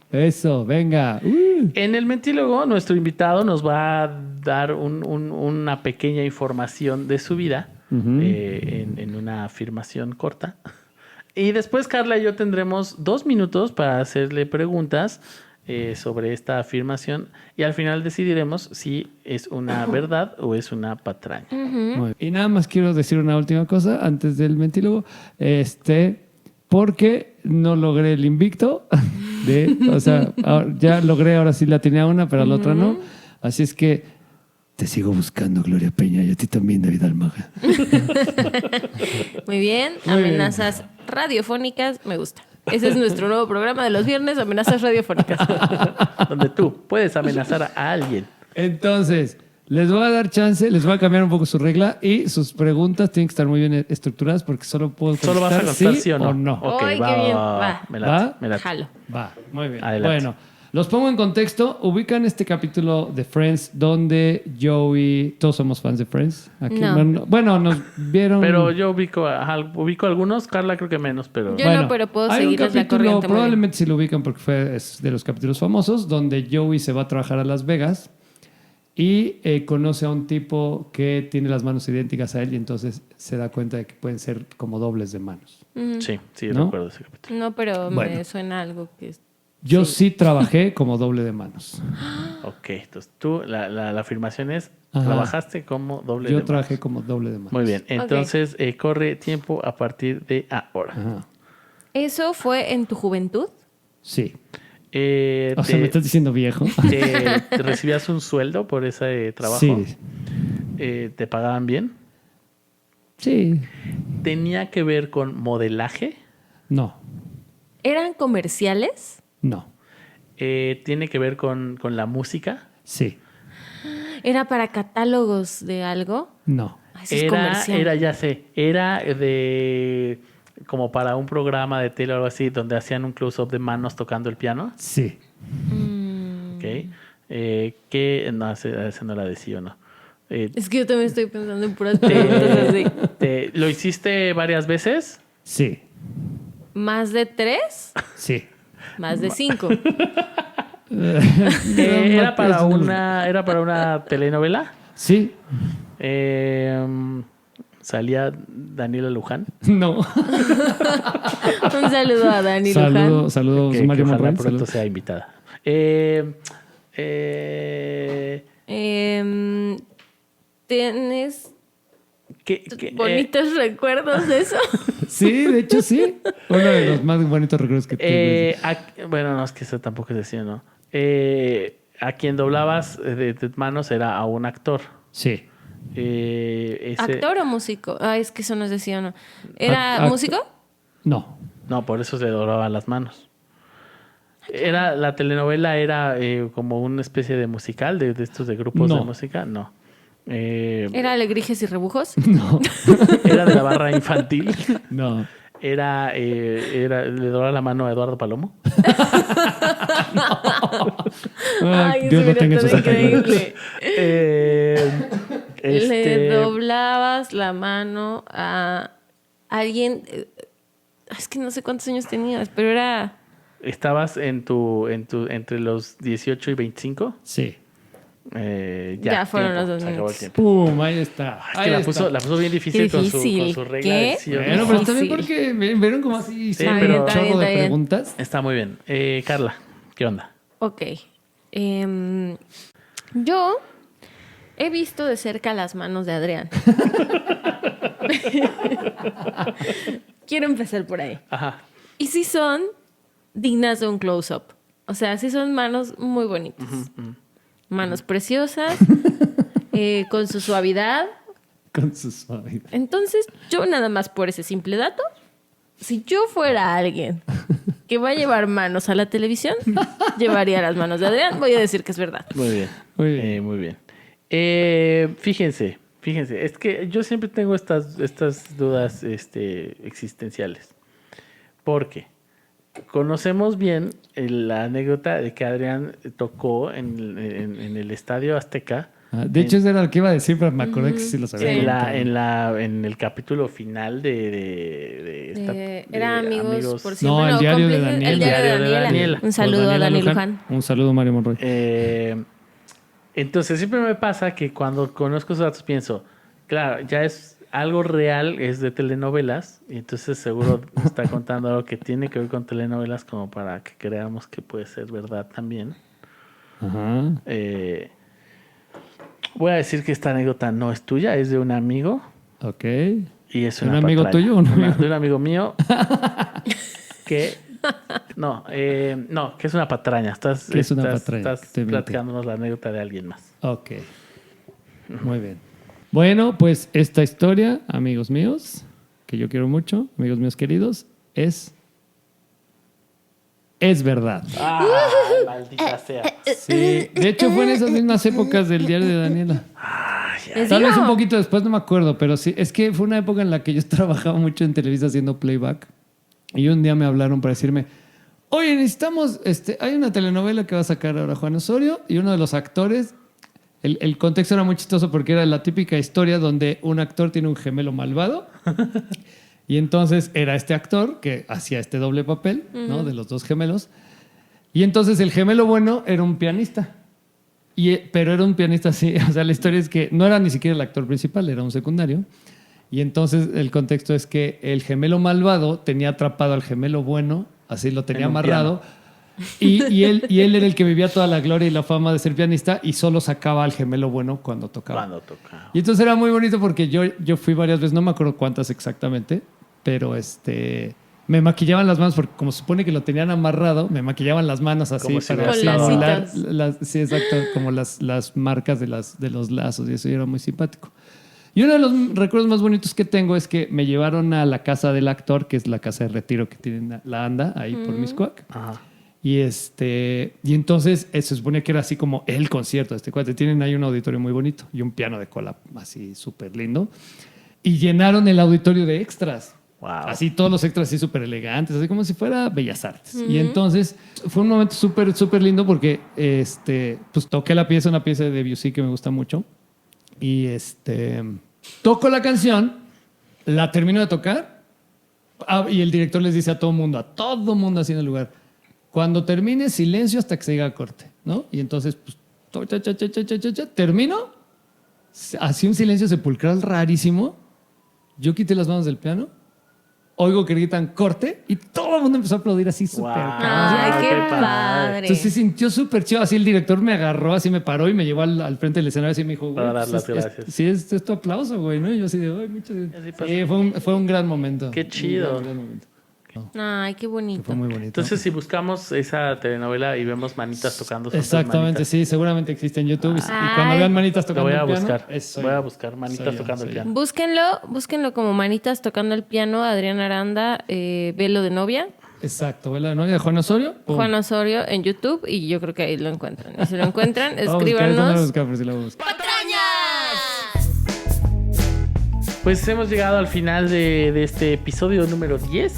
venga. En el mentílogo, nuestro invitado nos va a dar una pequeña información de su vida en una afirmación corta. Y después Carla y yo tendremos 2 minutos para hacerle preguntas sobre esta afirmación y al final decidiremos si es una verdad o es una patraña. Y nada más quiero decir una última cosa antes del mentílogo. Porque no logré el invicto. O sea, ya logré, ahora sí la tenía una, pero la otra no. Así es que te sigo buscando, Gloria Peña, y a ti también, David Almaga. Muy bien, amenazas radiofónicas, me gusta. Ese es nuestro nuevo programa de los viernes, amenazas radiofónicas. Donde tú puedes amenazar a alguien. Entonces, Les voy a dar chance, les voy a cambiar un poco su regla y sus preguntas tienen que estar muy bien estructuradas porque solo puedo Solo vas a contestar contestar sí o no. Ok, Ay, va, qué bien. va, Va. Me late, ¿Va? me late. Jalo. Va, muy bien. Adelante. Bueno, los pongo en contexto. Ubican este capítulo de Friends donde Joey... Todos somos fans de Friends. Aquí, No. Bueno, nos vieron... Pero yo ubico algunos, Carla creo que menos, pero... Yo no, pero puedo hay un seguirles la capítulo, corriente muy bien. probablemente si lo ubican porque es de los capítulos famosos, donde Joey se va a trabajar a Las Vegas y conoce a un tipo que tiene las manos idénticas a él y entonces se da cuenta de que pueden ser como dobles de manos. Sí, ¿No? recuerdo ese capítulo. No, pero Bueno. me suena algo que es... Yo sí trabajé como doble de manos. Ok, entonces tú, la afirmación es, Ajá. trabajaste como doble de Yo manos. trabajé como doble de manos. Muy bien, entonces corre tiempo a partir de ahora. Ajá. ¿Eso fue en tu juventud? Sí. Eh, O sea, ¿me estás diciendo viejo? te recibías un sueldo por ese trabajo? Sí. ¿Te pagaban bien? Sí. ¿Tenía que ver con modelaje? No. ¿Eran comerciales? No. ¿Tiene que ver con la música? Sí. ¿Era para catálogos de algo? No. Ay, eso es comercial. Era de como para un programa de tele o algo así, donde hacían un close-up de manos tocando el piano. Sí. Ok. ¿Qué? No, ese no era de sí o no. Es que yo también estoy pensando en puras preguntas así. ¿Lo hiciste varias veces? Sí. ¿Más de 3? Sí. ¿Más de 5? ¿Era para una telenovela? Sí. ¿Salía Daniela Luján? No. Un saludo a Dani Luján. Saludos, Que Mario ojalá Monroy. pronto Saludos. sea invitada. ¿Tienes ¿Qué, bonitos recuerdos de eso? Sí, de hecho sí. Uno de los más bonitos recuerdos que tengo. bueno, no, es que eso tampoco es decir, ¿no? A quien doblabas de manos era a un actor. Sí. ¿Actor o músico? Ah, es que eso no es decía, ¿no? ¿Era músico? No. No, por eso se doblaban las manos. La telenovela era como una especie de musical de estos de grupos No. de música. No. ¿Era Alegrijes y Rebujos? No. Era de la barra infantil. No. Le doblaba la mano a Eduardo Palomo. Ay, eso Dios lo hubiera tenga en su estado santa gloria. increíble. Le Este, doblabas la mano a alguien. Es que no sé cuántos años tenías, pero era. ¿Estabas entre los 18 y 25? Sí. Ya fueron tiempo, los 2 se acabó el minutos. tiempo. Pum, ahí está. Es Ahí que la está. puso bien difícil, Qué con difícil. su regla ¿Qué? de sí o no. Bueno, pero está bien Sí. porque me vieron como así. Sí, un pero- Está chorro bien, de está bien. preguntas. Está muy bien. Carla, ¿qué onda? Ok. Yo he visto de cerca las manos de Adrián. Quiero empezar por ahí. Ajá. Y sí son dignas de un close-up. O sea, sí son manos muy bonitas. Manos preciosas, con su suavidad. Con su suavidad. Entonces, yo nada más por ese simple dato, si yo fuera alguien que va a llevar manos a la televisión, llevaría las manos de Adrián. Voy a decir que es verdad. Muy bien. Muy bien. Muy bien. Fíjense. Es que yo siempre tengo estas dudas existenciales. Porque conocemos bien la anécdota de que Adrián tocó en el Estadio Azteca. De hecho, eso era lo que iba a decir, pero me acordé que sí lo sabía. Sí. En el capítulo final de Era amigos por siempre. No, el diario de cómplices- Daniela. El diario de El diario de Daniela. Daniela. Un saludo a Dani Luján. Un saludo, Mario Monroy. Entonces siempre me pasa que cuando conozco esos datos pienso, claro, ya es algo real, es de telenovelas, y entonces seguro está contando algo que tiene que ver con telenovelas como para que creamos que puede ser verdad también. Ajá. Voy a decir que esta anécdota no es tuya, es de un amigo. Ok. Y es ¿Un una amigo patraña. tuyo o un amigo? De un amigo mío que... No, que es una patraña. ¿Qué es una patraña? Estás Estoy mintiendo. platicándonos la anécdota de alguien más. Ok. Muy bien. Bueno, pues esta historia, amigos míos, que yo quiero mucho, amigos míos queridos, es es verdad. Ay, maldita sea. Sí, de hecho fue en esas mismas épocas del diario de Daniela. Les Tal digo. vez un poquito después, no me acuerdo, pero sí, es que fue una época en la que yo trabajaba mucho en Televisa haciendo playback y un día me hablaron para decirme, oye, necesitamos, hay una telenovela que va a sacar ahora Juan Osorio y uno de los actores, el contexto era muy chistoso porque era la típica historia donde un actor tiene un gemelo malvado y entonces era este actor que hacía este doble papel, ¿no? De los dos gemelos y entonces el gemelo bueno era un pianista. Pero era un pianista así, o sea, la historia es que no era ni siquiera el actor principal, era un secundario. Y entonces el contexto es que el gemelo malvado tenía atrapado al gemelo bueno, así lo tenía En un amarrado. Y él era el que vivía toda la gloria y la fama de ser pianista y solo sacaba al gemelo bueno cuando tocaba. Cuando toca. Y entonces era muy bonito porque yo fui varias veces, no me acuerdo cuántas exactamente, pero me maquillaban las manos porque como se supone que lo tenían amarrado, me maquillaban las manos así Como si para hubiera Con simular lacitos. sí, exacto, como las marcas de los lazos y eso y era muy simpático. Y uno de los recuerdos más bonitos que tengo es que me llevaron a la casa del actor, que es la casa de retiro que tienen la ANDA ahí por Miscuac. Ajá. Y entonces se suponía que era así como el concierto de este cuate. Tienen ahí un auditorio muy bonito y un piano de cola así súper lindo. Y llenaron el auditorio de extras. Wow. Así todos los extras así súper elegantes, así como si fuera Bellas Artes. Y entonces fue un momento súper, súper lindo porque pues toqué una pieza de Debussy que me gusta mucho. Y toco la canción, la termino de tocar y el director les dice a todo mundo así en el lugar, cuando termine, silencio hasta que se diga corte, ¿no? Y entonces, pues, termino, así un silencio sepulcral rarísimo, yo quité las manos del piano, oigo que gritan corte y todo el mundo empezó a aplaudir así súper. Wow. Ay, Ah, qué qué padre. padre. Entonces se sintió súper chido. Así el director me agarró, así me paró y me llevó al frente del escenario y me dijo, güey, Para dar las pues, gracias. sí, es tu aplauso, güey, ¿no? Y yo así de, ay, muchas gracias. Así pasa. Sí, fue un gran momento. Qué chido. Un gran momento. Ay, qué bonito. Fue muy bonito. Entonces, si buscamos esa telenovela y vemos manitas tocando sus Exactamente, manitas, sí, seguramente existe en YouTube. Y Ay. cuando vean manitas lo tocando voy a el piano, buscar. eso Voy a yo. buscar manitas Soy yo, tocando el soy yo. piano. Búsquenlo como Manitas tocando el piano, Adrián Aranda, Velo de novia, Exacto, ¿verdad? ¿La novia de Juan Osorio? Pum. Juan Osorio en YouTube y yo creo que ahí lo encuentran. Y si lo encuentran, Vamos a buscar, esa no la escríbanos. buscaba, pero sí la voy a buscar. Pues hemos llegado al final de este episodio número 10.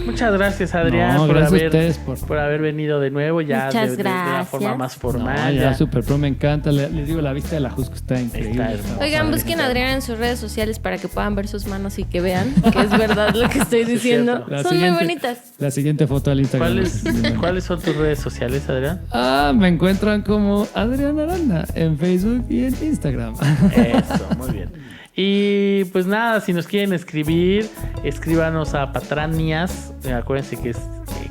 Muchas gracias, Adrián, No, por, gracias a haber, ustedes por haber venido de nuevo ya Muchas de una gracias. forma más No, formal. ya, ya. Super Pro, me encanta. Les digo, la vista de la Jusco está increíble. Está hermosa. Oigan, busquen a Adrián en sus redes sociales para que puedan ver sus manos y que vean que es verdad lo que estoy diciendo. cierto. Son muy bonitas. La siguiente foto al Instagram. ¿Cuáles son tus redes sociales, Adrián? Me encuentran como Adrián Aranda en Facebook y en Instagram. Eso, muy bien. Y pues nada, si nos quieren escribir, escríbanos a patranias. Acuérdense que es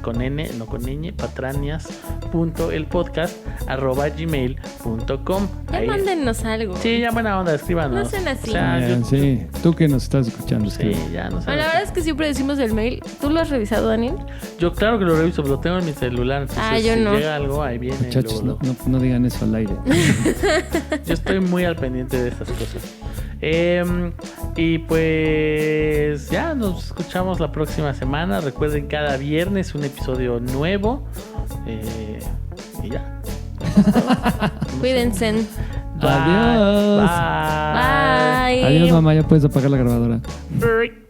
con N, no con ñ, patranias.elpodcast@gmail.com. Ya mándennos algo. Sí, ya buena onda, escríbanos. No sean así. O sea, Bien, sí, tú que nos estás escuchando. sí, escribe. ya no sé. Bueno, la verdad es que siempre decimos el mail. ¿Tú lo has revisado, Daniel? Yo claro que lo reviso, pero lo tengo en mi celular. Entonces, yo si no. llega algo, ahí viene. Muchachos, luego, no digan eso al aire. Yo estoy muy al pendiente de estas cosas. Y pues ya nos escuchamos la próxima semana. Recuerden, cada viernes un episodio nuevo. Y ya. Cuídense. Bye. Adiós. Bye. Bye. Adiós, mamá, ya puedes apagar la grabadora. Bye.